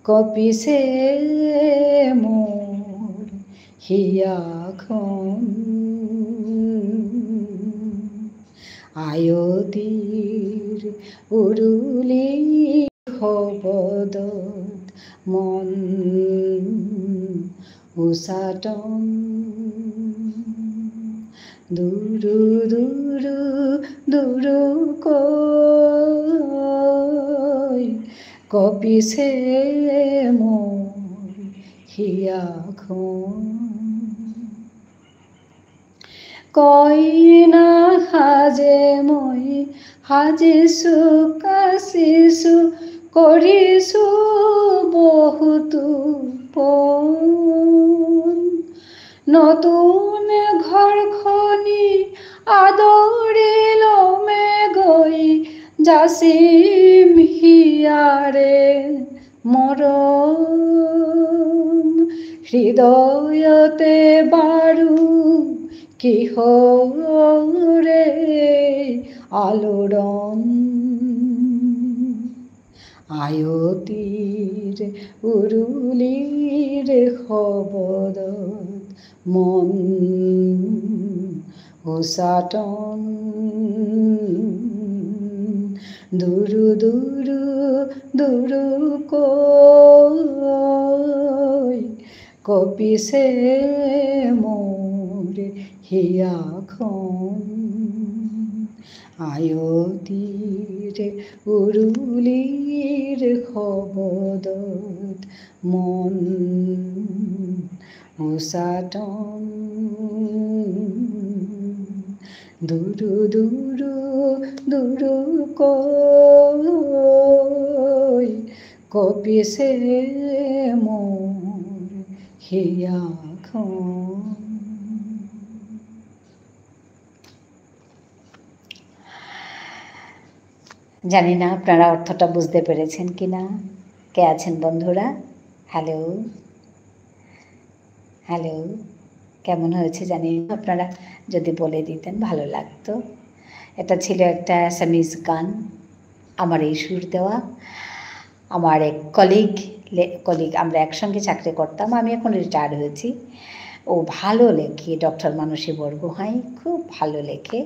কপিসে মোর হিয়াখন। আয়তির উরুলি হবদত মন উষাটন। দুরু দুরু দুরু কই কপিসে মোর হিয়াখন। কই না হাজে মই হাজিছো কাছিছো কৰিছো বহুতো পণ। নতুন ঘৰখনি আদৰি লমে গৈ যাচিম হিয়াৰে মৰম। হৃদয়তে বাৰু কিহৰে আলোড়ন। আয়তিৰ উৰুলিৰ শবদত মন উচাটন। দুরু দুরু দুরু কই কপিসে মোর হিয়াখন। আয়তির উরুলির শবদত মন উচাটন। দুরু দুরু দুরু কই কপিসে মোর হিয়াখন। জানি না আপনারা অর্থটা বুঝতে পেরেছেন কি না। কে আছেন বন্ধুরা? হ্যালো হ্যালো, কেমন হয়েছে জানি না, আপনারা যদি বলে দিতেন ভালো লাগতো। এটা ছিল একটা অ্যাসামিজ গান, আমার এই সুর দেওয়া। আমার এক কলিগ আমরা একসঙ্গে চাকরি করতাম, আমি এখন রিটায়ার্ড হয়েছি। ও ভালো লেখে, ডক্টর মানসী বরগোহাঁই, খুব ভালো লেখে।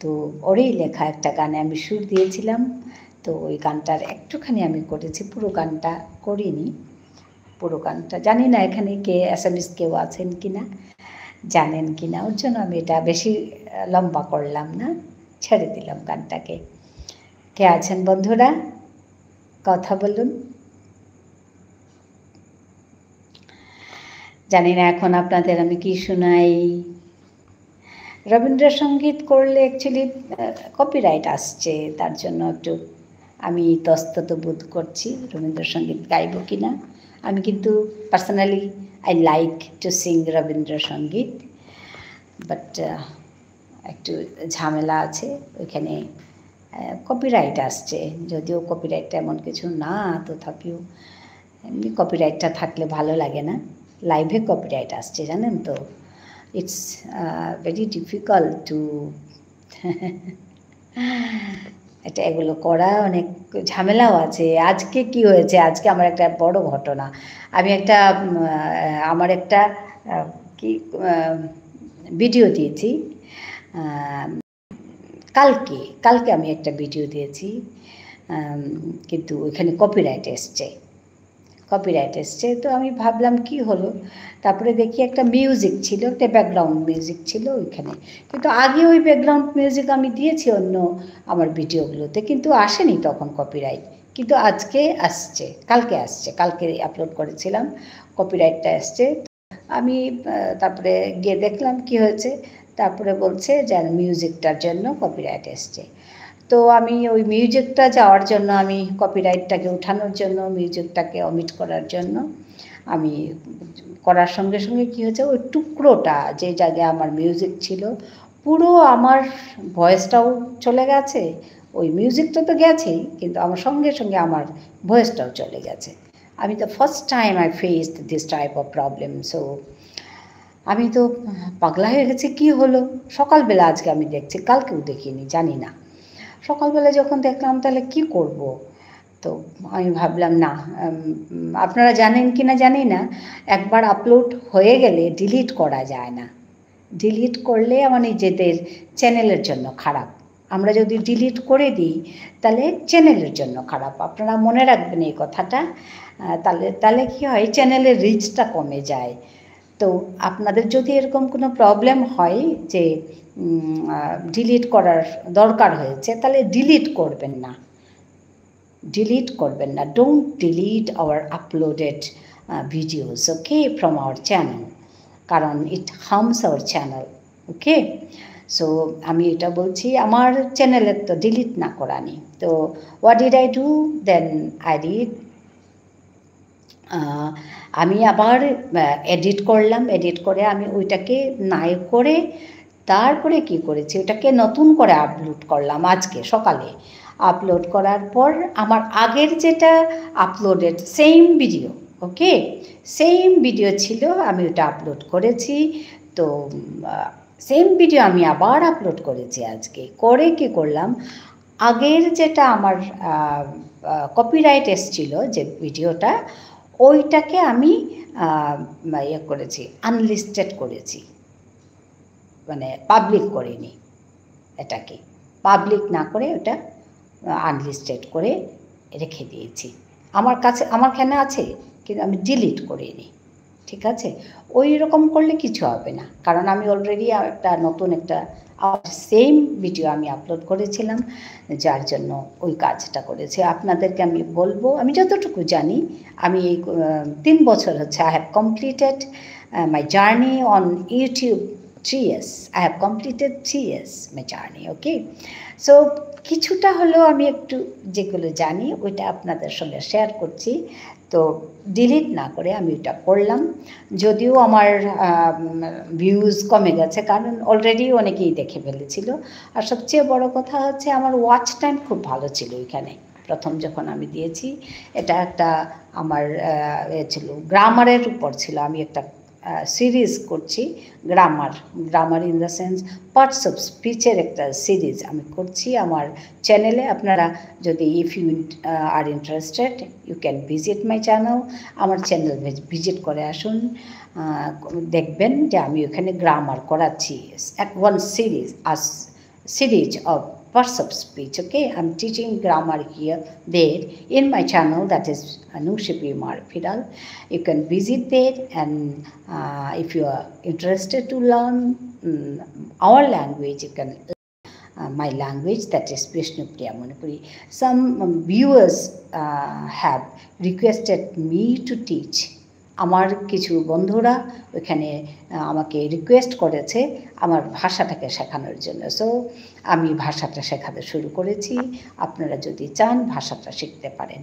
তো ওরই লেখা একটা গানে আমি সুর দিয়েছিলাম। তো ওই গানটার একটুখানি আমি করেছি, পুরো গানটা করিনি। পুরো গানটা জানি না এখানে কে অ্যাসামিজ কেউ আছেন কি না, জানেন কি না, ওর জন্য আমি এটা বেশি লম্বা করলাম না, ছেড়ে দিলাম গানটাকে। কে আছেন বন্ধুরা? কথা বলুন। জানি না এখন আপনাদের আমি কি শোনাই। রবীন্দ্রসঙ্গীত করলে অ্যাকচুয়ালি কপিরাইট আসছে, তার জন্য একটু আমি ইতস্তত বোধ করছি রবীন্দ্রসঙ্গীত গাইব কি না। আমি কিন্তু personally I like to Singh Rabindrasangeet, but একটু ঝামেলা আছে ওইখানে, কপিরাইট আসছে। যদিও কপিরাইটটা এমন কিছু না, তথাপিও এমনি কপিরাইটটা থাকলে ভালো লাগে না। লাইভে কপিরাইট আসছে জানেন তো, ইটস ভেরি ডিফিকাল্ট টু এটা এগুলো করা, অনেক ঝামেলাও আছে। আজকে কি হয়েছে, আজকে আমার একটা বড় ঘটনা। আমি একটা আমার একটা কি ভিডিও দিয়েছি কালকে আমি একটা ভিডিও দিয়েছি, কিন্তু ওইখানে কপিরাইট এসছে। তো আমি ভাবলাম কি হলো, তারপরে দেখি একটা মিউজিক ছিল, একটা ব্যাকগ্রাউন্ড মিউজিক ছিল ওইখানে। কিন্তু আগে ওই ব্যাকগ্রাউন্ড মিউজিক আমি দিয়েছি অন্য আমার ভিডিওগুলোতে, কিন্তু আসেনি তখন কপিরাইট। কিন্তু আজকে আসছে, কালকে আপলোড করেছিলাম, কপিরাইটটা আসছে। আমি তারপরে গিয়ে দেখলাম কি হয়েছে, তারপরে বলছে যে মিউজিকটার জন্য কপিরাইট এসছে। তো আমি ওই মিউজিকটা যাওয়ার জন্য, আমি কপিরাইটটাকে উঠানোর জন্য, মিউজিকটাকে অমিট করার জন্য আমি করার সঙ্গে সঙ্গে কী হয়েছে, ওই টুকরোটা যে জায়গায় আমার মিউজিক ছিল, পুরো আমার ভয়েসটাও চলে গেছে, ওই মিউজিকটা তো গেছেই, কিন্তু আমার সঙ্গে সঙ্গে আমার ভয়েসটাও চলে গেছে। আমি তো first time I faced this type of problem. So আমি তো পাগলা হয়ে গেছি, কী হলো। সকালবেলা আজকে আমি দেখছি, কালকেও দেখিনি, জানি না। সকালবেলা যখন দেখলাম তাহলে কি করব, তো আমি ভাবলাম না, আপনারা জানেন কি না জানি না, একবার আপলোড হয়ে গেলে ডিলিট করা যায় না। ডিলিট করলে আমার নিজেদের চ্যানেলের জন্য খারাপ। আমরা যদি ডিলিট করে দিই তাহলে চ্যানেলের জন্য খারাপ। আপনারা মনে রাখবেন এই কথাটা। তাহলে কি হয়, চ্যানেলের রিচটা কমে যায়। তো আপনাদের যদি এরকম কোনো প্রবলেম হয় যে ডিলিট করার দরকার হয়েছে, তাহলে ডিলিট করবেন না, don't delete our uploaded videos, okay, from our channel, কারণ it harms our channel, okay. So আমি এটা বলছি, আমার চ্যানেলের তো ডিলিট না করা নেই। তো what did I do then, I did, আমি আবার এডিট করলাম, এডিট করে আমি ওইটাকে নাই করে তারপরে কি করেছি, ওটাকে নতুন করে আপলোড করলাম আজকে সকালে। আপলোড করার পর আমার আগের যেটা আপলোডেড সেম ভিডিও, ওকে, সেম ভিডিও ছিল, আমি ওটা আপলোড করেছি। তো সেম ভিডিও আমি আবার আপলোড করেছি আজকে। করে কি করলাম, আগের যেটা আমার কপিরাইট এসেছিল যে ভিডিওটা, ওইটাকে আমি ইয়ে করেছি, আনলিস্টেড করেছি, মানে পাবলিক করিনি। এটাকে পাবলিক না করে ওটা আনলিস্টেড করে রেখে দিয়েছি। আমারখানে আছে, কিন্তু আমি ডিলিট করিনি, ঠিক আছে। ওই রকম করলে কিছু হবে না, কারণ আমি অলরেডি নতুন একটা সেম ভিডিও আমি আপলোড করেছিলাম, যার জন্য ওই কাজটা করেছি। আপনাদেরকে আমি বলবো, আমি যতটুকু জানি, আমি এই 3 বছর হচ্ছে I have completed my journey on YouTube. 3 years, I have completed 3 years my journey, okay. So কিছুটা হলেও আমি একটু যেগুলো জানি ওইটা আপনাদের সঙ্গে শেয়ার করছি। তো ডিলিট না করে আমি ওটা করলাম, যদিও আমার ভিউজ কমে গেছে, কারণ অলরেডি অনেকেই দেখে ফেলেছিল। আর সবচেয়ে বড় কথা হচ্ছে, আমার ওয়াচ টাইম খুব ভালো ছিল ওইখানে, প্রথম যখন আমি দিয়েছি। এটা একটা আমার ছিল, গ্রামারের উপর ছিল। আমি একটা সিরিজ করছি, grammar in the sense parts of স্পিচের একটা সিরিজ আমি করছি আমার চ্যানেলে। আপনারা যদি if you are interested, you can visit my channel. আমার চ্যানেল ভিজিট করে আসুন, দেখবেন যে আমি ওখানে গ্রামার করাচ্ছি, one series of parts of speech, okay. I'm teaching grammar there in my channel, that is Nushib Umar Fidal. You can visit there, and if you are interested to learn our language, you can my language, that is Vishnupriya Manipuri. Some viewers have requested me to teach. আমার কিছু বন্ধুরা ওখানে আমাকে request করেছে আমার ভাষাটাকে শেখানোর জন্য। সো আমি ভাষাটা শেখাতে শুরু করেছি। আপনারা যদি চান ভাষাটা শিখতে পারেন।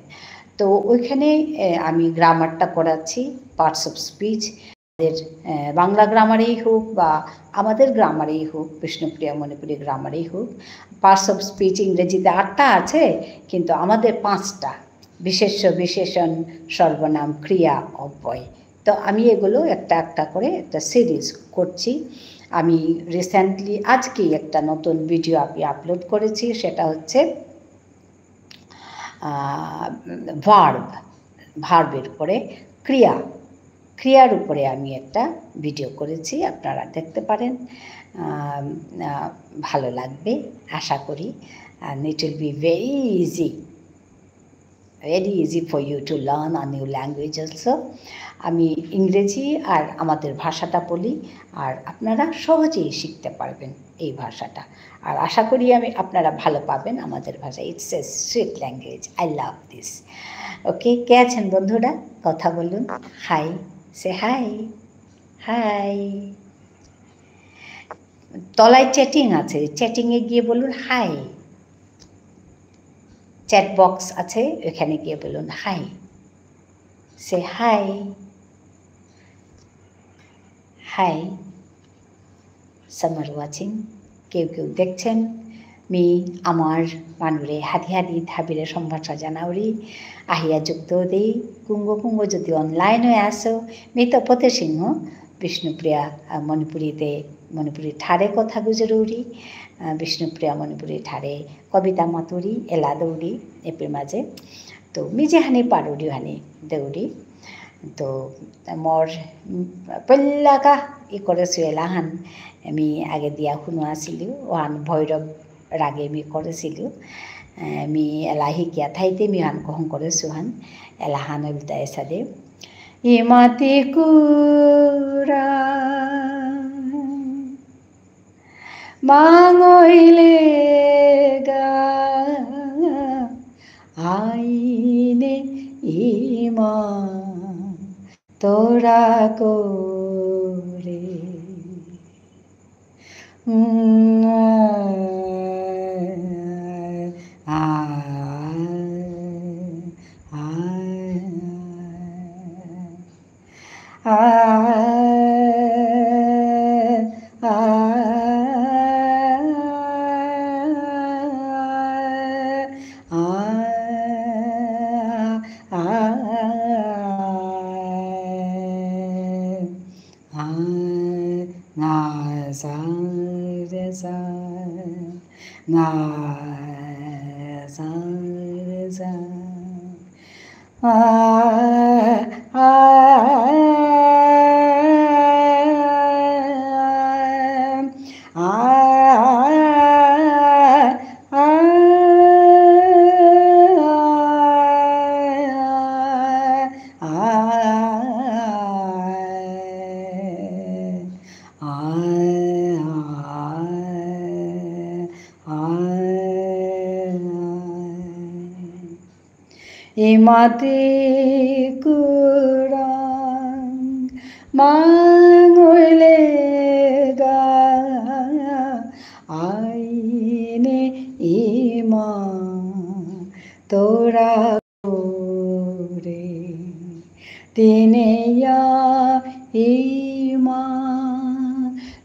তো ওইখানে আমি গ্রামারটা করাচ্ছি, পার্টস অফ স্পিচ, বাংলা গ্রামারেই হোক বা আমাদের গ্রামারেই হোক, বিষ্ণুপ্রিয়া মণিপুরি গ্রামারেই হোক। পার্টস অফ স্পিচ ইংরেজিতে 8টা আছে, কিন্তু আমাদের 5টা, বিশেষ্য, বিশেষণ, সর্বনাম, ক্রিয়া, অব্যয়। তো আমি এগুলো একটা একটা করে একটা সিরিজ করছি। আমি রিসেন্টলি আজকেই একটা নতুন ভিডিও আপলোড করেছি, সেটা হচ্ছে ভার্বের উপরে ক্রিয়ার উপরে আমি একটা ভিডিও করেছি, আপনারা দেখতে পারেন, ভালো লাগবে আশা করি। and it will be very easy very easy for you to learn a new language also. আমি ইংরেজি আর আমাদের ভাষাটা বলি, আর আপনারা সহজেই শিখতে পারবেন এই ভাষাটা, আর আশা করি আপনারা ভালো পাবেন আমাদের ভাষা। It's a sweet language, I love this. Okay, কে আছেন বন্ধুরা? কথা বলুন, হাই, সে হাই, হাই। তলায় চ্যাটিং আছে, চ্যাটিংয়ে গিয়ে বলুন হাই। চ্যাট বক্স আছে, ওখানে গিয়ে বলুন hi, say hi, high. Summer watching, কেউ কেউ দেখছেন। মি আমাৰ মানুহে হাতি হাতি ধাবিৰে সম্ভাষা জানাউৰি আহিয়া যুক্ত দেই কুংগ যদি অনলাইন হৈ আছো। মি তপতে সিংহ বিষ্ণুপ্ৰিয়া মণিপুৰী ঠাৰে কথা গুজৰৌৰি, বিষ্ণুপ্ৰিয়া মণিপুৰী ঠাৰে কবিতা মাতুৰি এলা দৌৰি এপিৰ মাজে। তো মি যেহানি পাৰুৰি হানি দৌৰি। তো মোৰ পল্লাকা কৰিছোঁ এলাহান আমি আগে দিয়া শুনো আছিলোঁ। ওহান ভৈৰৱ ৰাগে মি কৰিছিলোঁ। মি এলাহি কিয়া ঠাইতে মি হান কহং কৰিছোঁ হান এলাহান উল্টাই চাদে। ইমাতি কুৰা মাঙইলে গা আইনে ইমা তোরা করে ইমাতি কুৰাং মাঙইলে গা আইনে ইমা তোরা করে তিনেয়া ইমা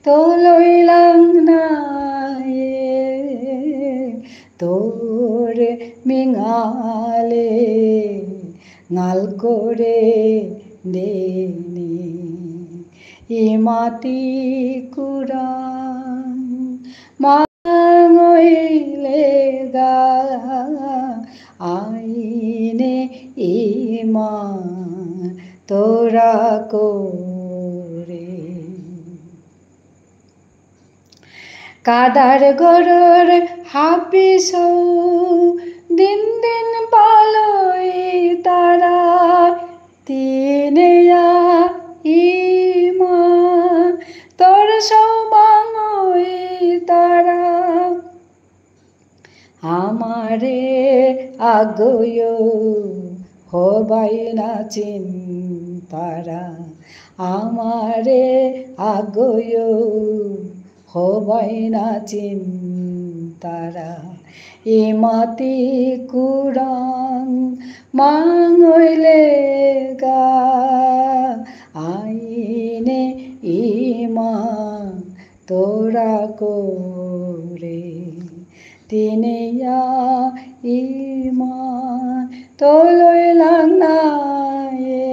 তলৈলাং নায়ে তোর মিঙালে নাল করে দেনি ইমাতি কুৰাং মাঙইলে গা আইনে ইমা তোরা করে কাদার গরর হাপিসৌ দিন দিন পালই তারা তিনেয়া ইমা তোর সৌবাঙই তারা আমারে আগয় হবাই না চিন্তারা আমারে আগয় হবাই না চিন্তারা ইমাতি কুৰাং মাঙইলে গা আইনে ইমা তোরা করে তিনেয়া ইমা তলৈলাং নায়ে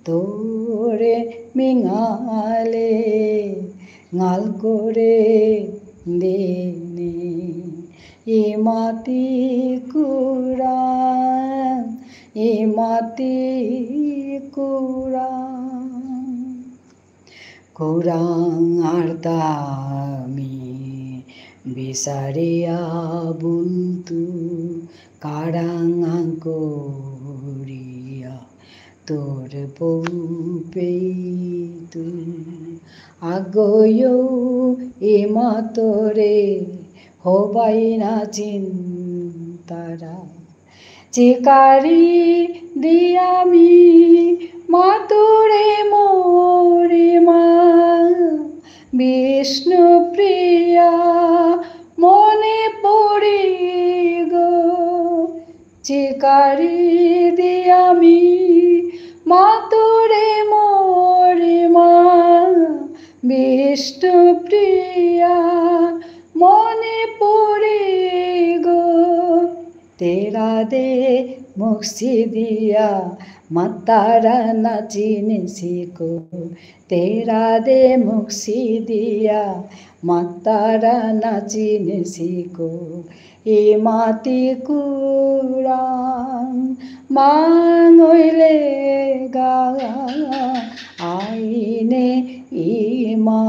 তোরে মিঙালে নাল করে দেনে ইমাতি কুৰাং ইমাতি কুৰাং কুৰাং আর দামি বিচারিয়া বুলতু কারাঙা করিয়া তোর পৌপেইতু আগয়ৌ এমা তোরে হবাই না চিন্তারা চিকারি দিয়ামি মা তোরে মোরে মা বিষ্ণু প্রিয়া মনে পড়ি গো চিকারি দিয়ামি মা তোরে মোরে মা বিষ্ণু প্রিয়া মনে পড়ি গো তেরা দে মুক্সি দিয়া মাতারা নাচিনে সিকো তেরা দে মুক্সি দিয়া মাতারা নাচিনে সিকো এ মাতি কুরাং মাঙইলে গা আইনে ইমা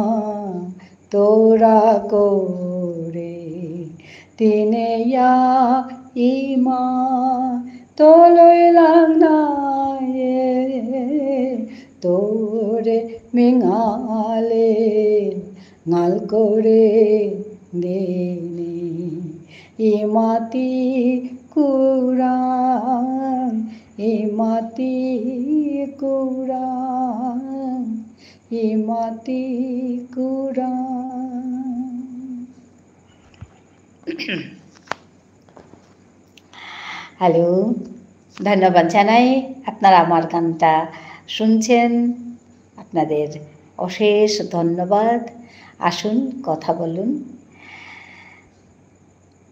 তোরা করে তিনেয়া ইমা তোলই লাগনায়ে তোরে মিঙালে গাল করে দেনে ইমাতি কুরাং ইমাতি কুরাং ইমাতি কুরাং। হ্যালো, ধন্যবাদ জানাই আপনারা আমার গানটা শুনছেন, আপনাদের অশেষ ধন্যবাদ। আসুন কথা বলুন।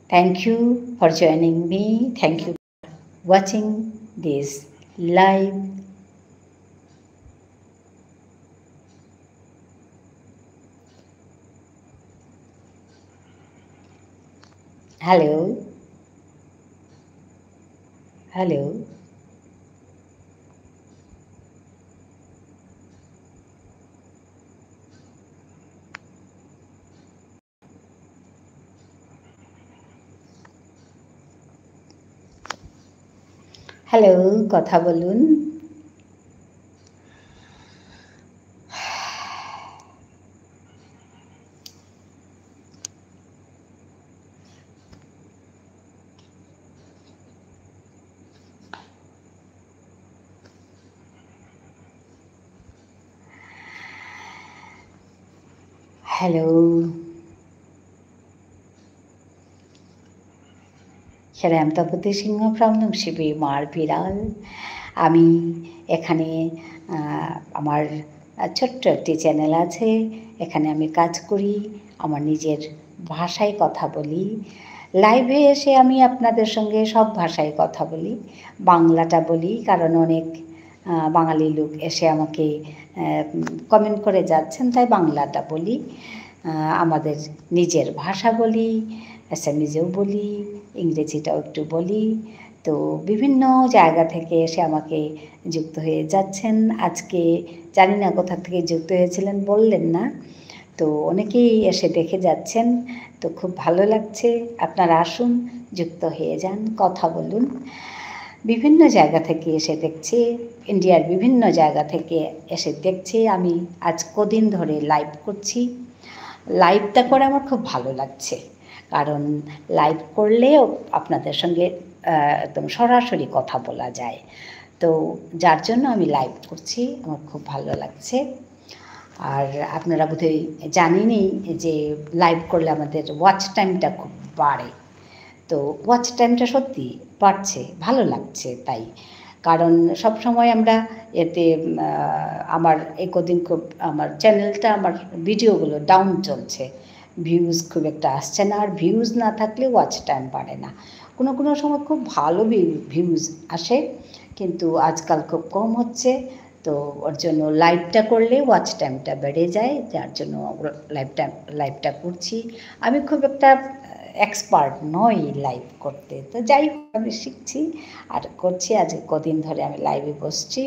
Thank you for joining me, thank you for watching this live. Hello hello hello, কথা বলুন। হ্যালো, শ্যাম তপতি সিংহ ফ্রম নংশিবি মার বিড়াল। আমি এখানে আমার ছোট্ট একটি চ্যানেল আছে, এখানে আমি কাজ করি, আমার নিজের ভাষায় কথা বলি। লাইভে এসে আমি আপনাদের সঙ্গে সব ভাষায় কথা বলি, বাংলাটা বলি কারণ অনেক বাঙালি লোক এসে আমাকে কমেন্ট করে যাচ্ছেন, তাই বাংলাটা বলি। আমাদের নিজের ভাষা বলি, অ্যাসামিজেও বলি, ইংরেজিটাও একটু বলি। তো বিভিন্ন জায়গা থেকে এসে আমাকে যুক্ত হয়ে যাচ্ছেন। আজকে জানি না কোথা থেকে যুক্ত হয়েছিলেন, বললেন না, তো অনেকেই এসে দেখে যাচ্ছেন, তো খুব ভালো লাগছে। আপনারা আসুন, যুক্ত হয়ে যান, কথা বলুন। বিভিন্ন জায়গা থেকে এসে দেখছি, ইন্ডিয়ার বিভিন্ন জায়গা থেকে এসে দেখছি। আমি আজ কদিন ধরে লাইভ করছি, লাইভটা করে আমার খুব ভালো লাগছে, কারণ লাইভ করলেও আপনাদের সঙ্গে একদম সরাসরি কথা বলা যায়। তো যার জন্য আমি লাইভ করছি, আমার খুব ভালো লাগছে। আর আপনারা বোধহয় জানেনই যে লাইভ করলে আমাদের ওয়াচ টাইমটা খুব বাড়ে। তো ওয়াচ টাইমটা সত্যি বাড়ছে, ভালো লাগছে তাই। কারণ সব সময় আমরা এতে আমার এই কদিন খুব আমার চ্যানেলটা, আমার ভিডিওগুলো ডাউন চলছে, ভিউজ খুব একটা আসছে না। আর ভিউজ না থাকলে ওয়াচ টাইম বাড়ে না। কোনো কোনো সময় খুব ভালো ভিউজ আসে, কিন্তু আজকাল খুব কম হচ্ছে। তো ওর জন্য লাইভটা করলে ওয়াচ টাইমটা বেড়ে যায়, যার জন্য লাইভটা করছি। আমি খুব একটা এক্সপার্ট নই লাইভ করতে, তো যাই হোক আমি শিখছি আর করছি। আজ কদিন ধরে আমি লাইভে বসছি,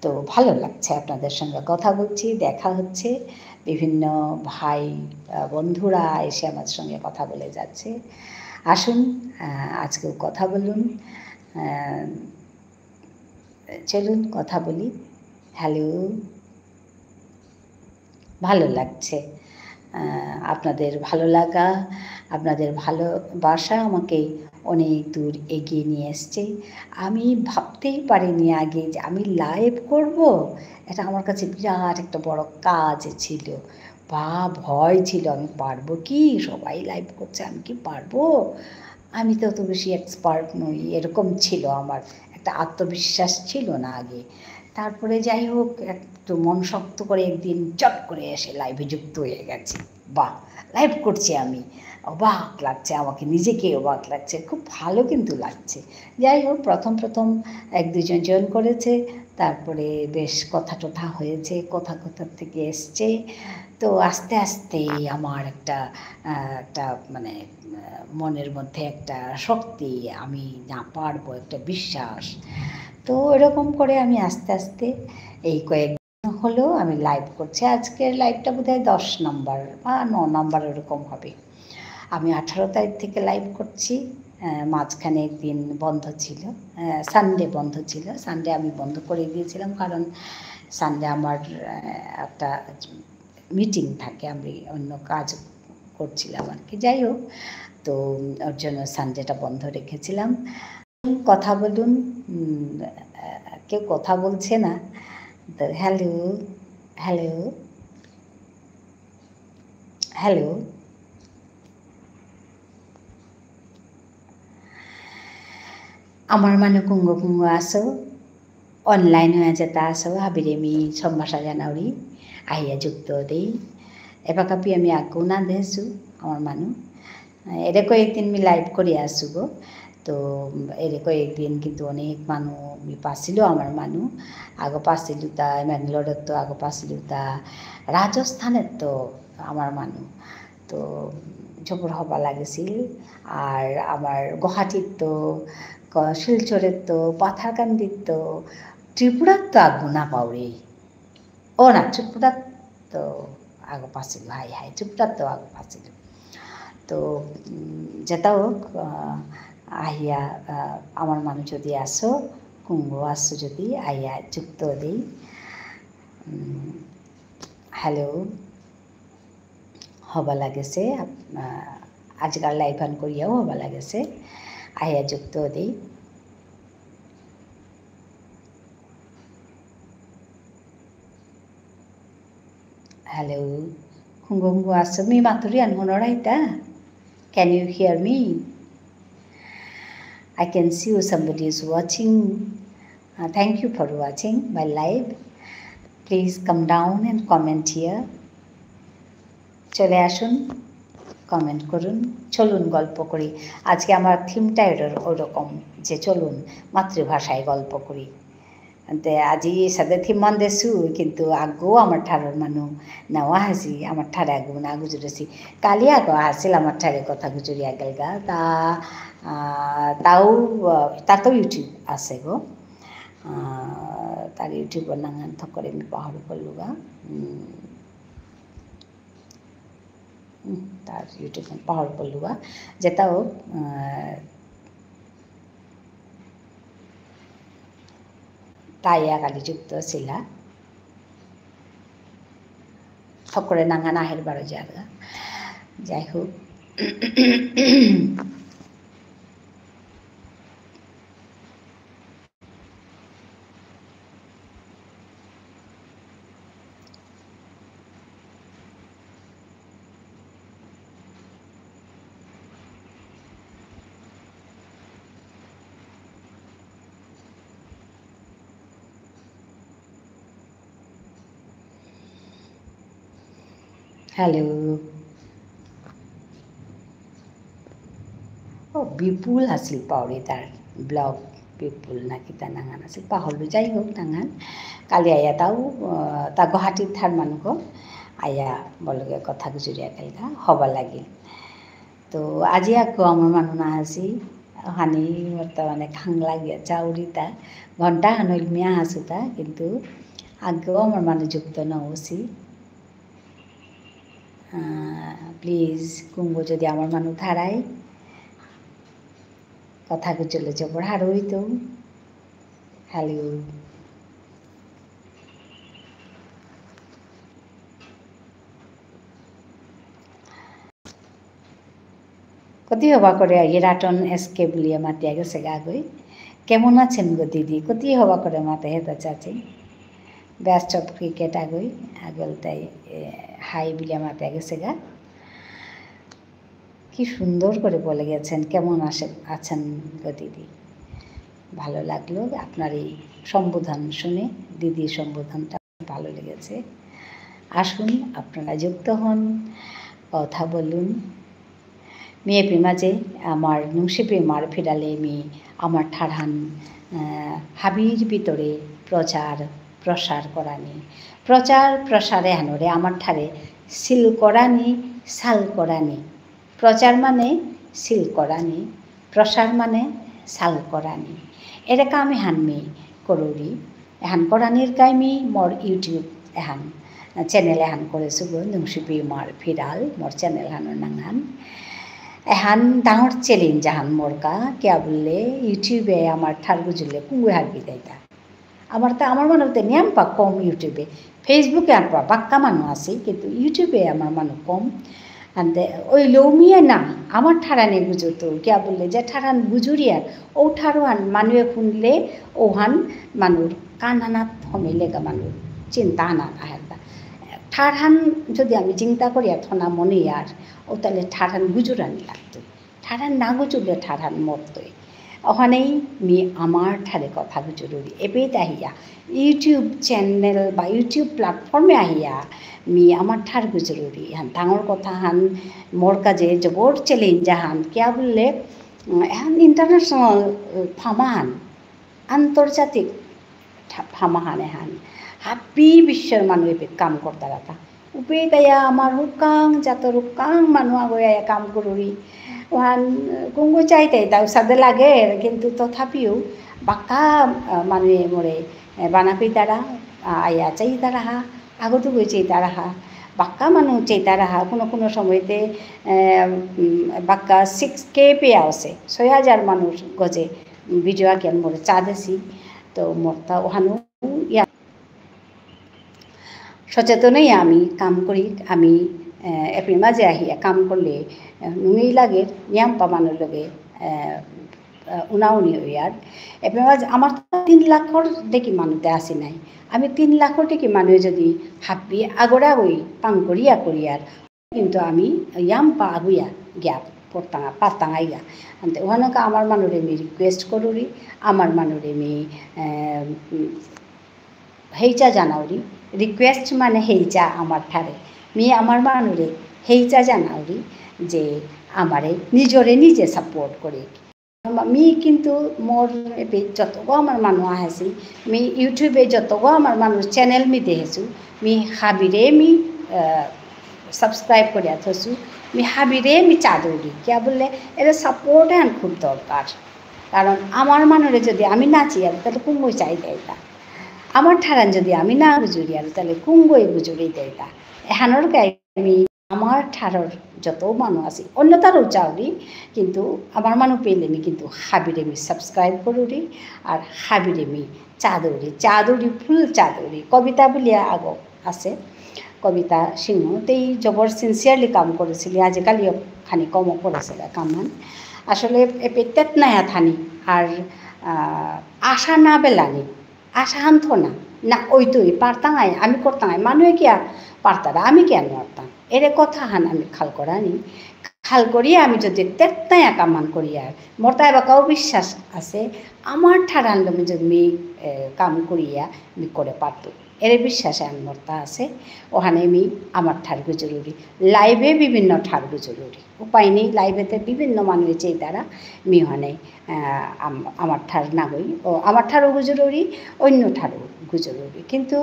তো ভালো লাগছে আপনাদের সঙ্গে কথা বলছি, দেখা হচ্ছে, বিভিন্ন ভাই বন্ধুরা এসে আমার সঙ্গে কথা বলে যাচ্ছে। আসুন আজকেও কথা বলুন, চলুন কথা বলি। হ্যালো, ভালো লাগছে আপনাদের ভালো লাগা, আপনাদের ভালোবাসা আমাকে অনেক দূর এগিয়ে নিয়ে এসছে। আমি ভাবতেই পারিনি আগে যে আমি লাইভ করব, এটা আমার কাছে বিরাট একটা বড় কাজ ছিল বা ভয় ছিল, আমি পারবো কি, সবাই লাইভ করছে, আমি কি পারবো, আমি তো অত বেশি এক্সপার্ট নই, এরকম ছিল আমার একটা আত্মবিশ্বাস ছিল না আগে। তারপরে যাই হোক একটু মন শক্ত করে একদিন চট করে এসে লাইভে যুক্ত হয়ে গেছি। বাহ, লাইভ করছি আমি, অবাক লাগছে, আমাকে নিজেকে অবাক লাগছে, খুব ভালো কিন্তু লাগছে। যাই হোক প্রথম প্রথম এক দুজন জয়েন করেছে, তারপরে বেশ কথা টথা হয়েছে, কথা থেকে এসছে। তো আস্তে আস্তে আমার একটা একটা মানে মনের মধ্যে একটা শক্তি, আমি না পারবো, একটা বিশ্বাস। তো এরকম করে আমি আস্তে আস্তে এই কয়েকদিন হলো আমি লাইভ করছি। আজকের লাইভটা বোধহয় 10 নম্বর বা 9 নম্বর এরকম হবে। আমি 18 তারিখ থেকে লাইভ করছি। মাঝখানে একদিন বন্ধ ছিল, সানডে বন্ধ ছিল, সানডে আমি বন্ধ করে দিয়েছিলাম, কারণ সানডে আমার একটা মিটিং থাকে, আমি অন্য কাজ করছিলাম আর কি। যাই হোক, তো ওর জন্য সানডেটা বন্ধ রেখেছিলাম। কথা বলুন, কেউ কথা বলছে না তো। হ্যালো হ্যালো হ্যালো, আমাৰ মানুহ কুংগ কুংগ আছো, অনলাইন হৈ যেটা আছো, হাবিৰেমি সম্ভাষা জানাউৰি আহিয়া যুক্ত দেই এপাকাপি আমি আগো না দেছো আমার মানুষ এরকম একদিন আমি লাইভ করে আসু গো। তো এরকম একদিন কিন্তু অনেক মানুষ পাইছিল, আমার মানুষ আগ পাইছিল, তা বেংগলোরের তো আগ পাইছিল, তা রাজস্থানের তো আমার মানুষ তো জবর হবা লাগিছিল। আর আমার গুৱাহাটীত তো, শিলচরের তো, পাথারকান্দির তো, ত্রিপুরার তো আগু না পাওরে, ও না ত্রিপুরার তো আগ পাইছিল, হাই হাই ত্রিপুরার তো আগ পাইছিল। তো যেটা হোক, আহিয়া আমার মানুষ যদি আসো, কুম্ভ আসো যদি আহিয়া যুক্ত দেই। হ্যালো হবা লাগেছে, আজকাল লাইভ অন করিয়াও হবা লাগেছে, আহিয়া যুক্ত দেই। হ্যালো কুম্ভ কুম্ভ আসো, মি মাতুরি আনমনৰ আইতা, can you hear me? I can see you, somebody is watching. Thank you for watching my live. Please come down and comment here. চলে আসুন, কমেন্ট করুন, চলুন গল্প করি। আজকে আমার থিমটা ওরকম যে চলুন মাতৃভাষায় গল্প করি। আজি সাদে থিমান দেছু, কিন্তু আগো আমার ঠারের মানুষ নেওয়া হাসি, আমার ঠারে আগো না গুজরেছি, কালি আগো হাসিল আমার ঠারে কথা গুজরি আগেলগা। তাতেও ইউটিউব আছে গো, তার ইউটিউবের নাঙান থকরে আমি পাহড় করলুগা, তার ইউটিউব পাহড় করলুগা। যেটা হোক, তাইয়া কালি যুক্ত ছিলা থকরে নাঙান আহের বারো জায়গা। যাই হোক, হ্যালো, ও বিপুল আছিল পাউরি, তার ব্লগ বিপুল নাকি তার নাঙান আছিল পাহরলো। যাই হোক, নাঙান কালি আয়া তাও তা গুৱাহাটীত থার মানুষ আয়া বলগে কথা গুজরিয়া কালগা হবা লাগিল। তো আজি আকৌ আমার মানুষ না আসি, हानी बर्तमाने खांगला गया चाउरीता घंटा हनइल मिया हासुता किंतु आगे आमार माने जुक्त न होसी प्लिज कुंगो जदि आमार मानु थाराय कथा को चले जो पढ़ार हुई तो हेलो कति हवा करे हिराटन एसके बुलिया मातिया गेছে গাগই কেমন আছেন গো দিদি কতি হওয়া করে মাতে হেতা চাচি বেস্ট অফ ক্রিকেট আগই আগলটাই হাই বুলিয়া মাতিয়া গেছে গা কি সুন্দর করে বলে গেছেন কেমন আছেন গো দিদি ভালো লাগলো আপনার এই সম্বোধন শুনে দিদির সম্বোধনটা ভালো লেগেছে আসুন আপনারা যুক্ত হন কথা বলুন মেয়ে প্রেমাজে আমার নুংসি প্রেমার ফিরালে মেয়ে আমার ঠাড়ান হাবির ভিতরে প্রচার প্রসার করানি প্রচার প্রসারে হানরে আমার ঠারে সিল করানি সাল করানি প্রচার মানে সিল করানি প্রসার মানে সাল করানি এরকা আমি হানমি করুরি এহান করানির গাইমি মোর ইউটিউব এহান চ্যানেল এহান করেছো গো নুংসি প্রেমার ফিরাল মোর চ্যানেল হানোর নাংহান एहान डांगर चैलेंज जहान मोरका क्या बोले यूट्यूबे आमार ठार गुजुले कुंगु हारबी दाइता आमार मानुते नियम पा कम यूट्यूबे फेसबुके आनपा बाक्का मानु आছি किन्तु यूट्यूबे आमार मानु कम आनते ओई लौमिया ना आमार ठाराने गुजुतो क्या बोले जे ठारान गुजुरिया ओ ठारोहान मानुए खुनले ओहान मानुर कानाना फमेलेगा मानुर चिंता ना आहेता ठारहान যদি আমি চিন্তা করি থনা মনে আর ও তাহলে ঠারহান গুজুরানি লাগতো ঠারহান না গুজুরলে ঠারহান মরতই ওখানেই মি আমার ঠারে কথা গুজুরি এবে আহিয়া ইউটিউব চ্যানেল বা ইউটিউব প্ল্যাটফর্মে আহিয়া মি আমার ঠার গুজুরি হান ডাঙর কথা হান মোর কাজে জবর চ্যালেঞ্জ হান কিয়া বললে হান ইন্টারন্যাশনাল ফামাহান আন্তর্জাতিক ফামাহান হান हापी विश्व मानुए पे काम करता रहता उपे तया आमार हुकांग जातर हुकांग मानु आगोया काम करूरी वहां कुंगो चाहते ता सादे लागे किंतु तथापिও बाक्का मानुए मोरे बानापी तारा आया चाइता रहा आगतो गई चाइता रहा बाक्का मानु चाइता रहा कोनो সময়তে बाक्का 6K पे आसे 6000 মানুষ গজে ভিডিও আকেন মোরে চাদেছি তো মোরতা ওহানো सचेतनई आमी काम करी आमी एप्रिल माजे आहिया काम करले नुंगई लागे नियम पामानोर लगे उनाउनी यार एप्रिल माजे आमार 3 लाखर देखि मानुते आसि नाई आमी 3 लाखर देखि मानुए जदि हापी आगोरा गई पां करिया करियार किन्तु आमी याम पा आगुया ग्याप पड़तांगा पातांगाइया अंते ओहानका आमार मानुरे मी रिक्वेस्ट करूरी आमार मानुरे मी हेइचा जानाउरी रिक्वेस्ट माने हेइचा आमार ठारे मी आमार मानुरे हेइचा जानाउरी जे आमारे निजरे निजे सपोर्ट करे मी किन्तु मोर एपे जतगो आमार मानु आहेছি मी यूट्यूबे जतगो आमार मानु चैनल मी देहेछु मी हाबिरे मी सब्सक्राइब करिया थसु मी हाबिरे मी चादौरी क्या बोले एरे सपोर्ट है खूब दरकार कारण आमार मानुरे जदि आमी नाची आर ताहले कुंगो चाइ देइता आमार ठारान जदि आमी ना गुजुरी आर ताहले कुंगोई गुजुरी देइता एहानर गायमी आमार ठारर जत मानु आछि अन्यतारও चाउरी किन्तु आमार मानु पेले मी किन्तु हाबिरे मी सब्सक्राइब करूरी और हाबिरे मी चादौरी फुल चादौरी कविता बुलिया आगो आछे कविता सिंह तेई जबर सिनसियारलि काम करेছিলি आजिकालिও खानि कमও करेছে काममान आसले पेटेत नाया थानी और आशा ना बेलानी आशा हानतो ना ओई तो पारतांगाय आमी करतांगाय मानुए किया पारतारा आमी केन मारतां एरे कथा हान आमी खाल करानी खाल करिया आमी जदि तेतनाया कामान करिया मोरता एबाकाও বিশ্বাস আছে আমার ঠারান আমি যদি কাম করিয়া আমি করে পারতো এর বিশ্বাসে আমি মোরতা আছে ওখানে আমি আমার ঠারগু জরুরি লাইভে বিভিন্ন ঠারগু জরুরি উপায় নেই লাইভেতে বিভিন্ন মানুষ চেয়ে দ্বারা আমি ওখানে আমার ঠার না গই ও আমার ঠারগু জরুরি অন্য ঠারগু জরুরি কিন্তু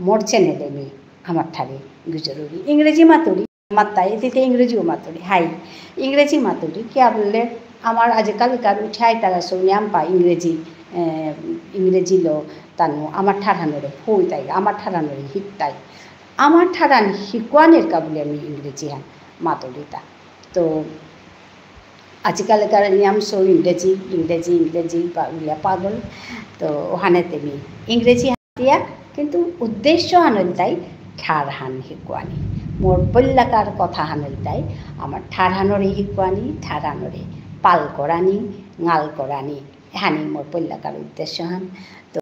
মোর চ্যানেলে আমি আমার ঠারে জরুরি ইংরেজি মাতুরি মাত্তা এতে ইংরেজিও মাতুরি হাই ইংরেজি মাতুরি क्या बोले আমার আজিকালিকার উঠাই তারা সোনিয়াম্পা ইংরেজি লো তানো আমার ঠারানোরে ফুই তাই আমার ঠারানোরে হিকতাই আমার ঠারান হিকুয়ানের কাবুলে আমি ইংরেজি হ্যাঁ মাতলিতা তো আজিকালিকার নিয়ম সো ইংরেজি উলিয়া পাগল তো ওখানে তেমি ইংরেজি হাতিয়া কিন্তু উদ্দেশ্য হানল তাই ঠার হান হিকুয়ানি মোর পল্লাকার কথা হানল তাই আমার ঠার হানরে হিকুয়ানি ঠার হানরে পাল করানি গাল করানি হানি মোর পল্লাকার উদ্দেশ্য হান।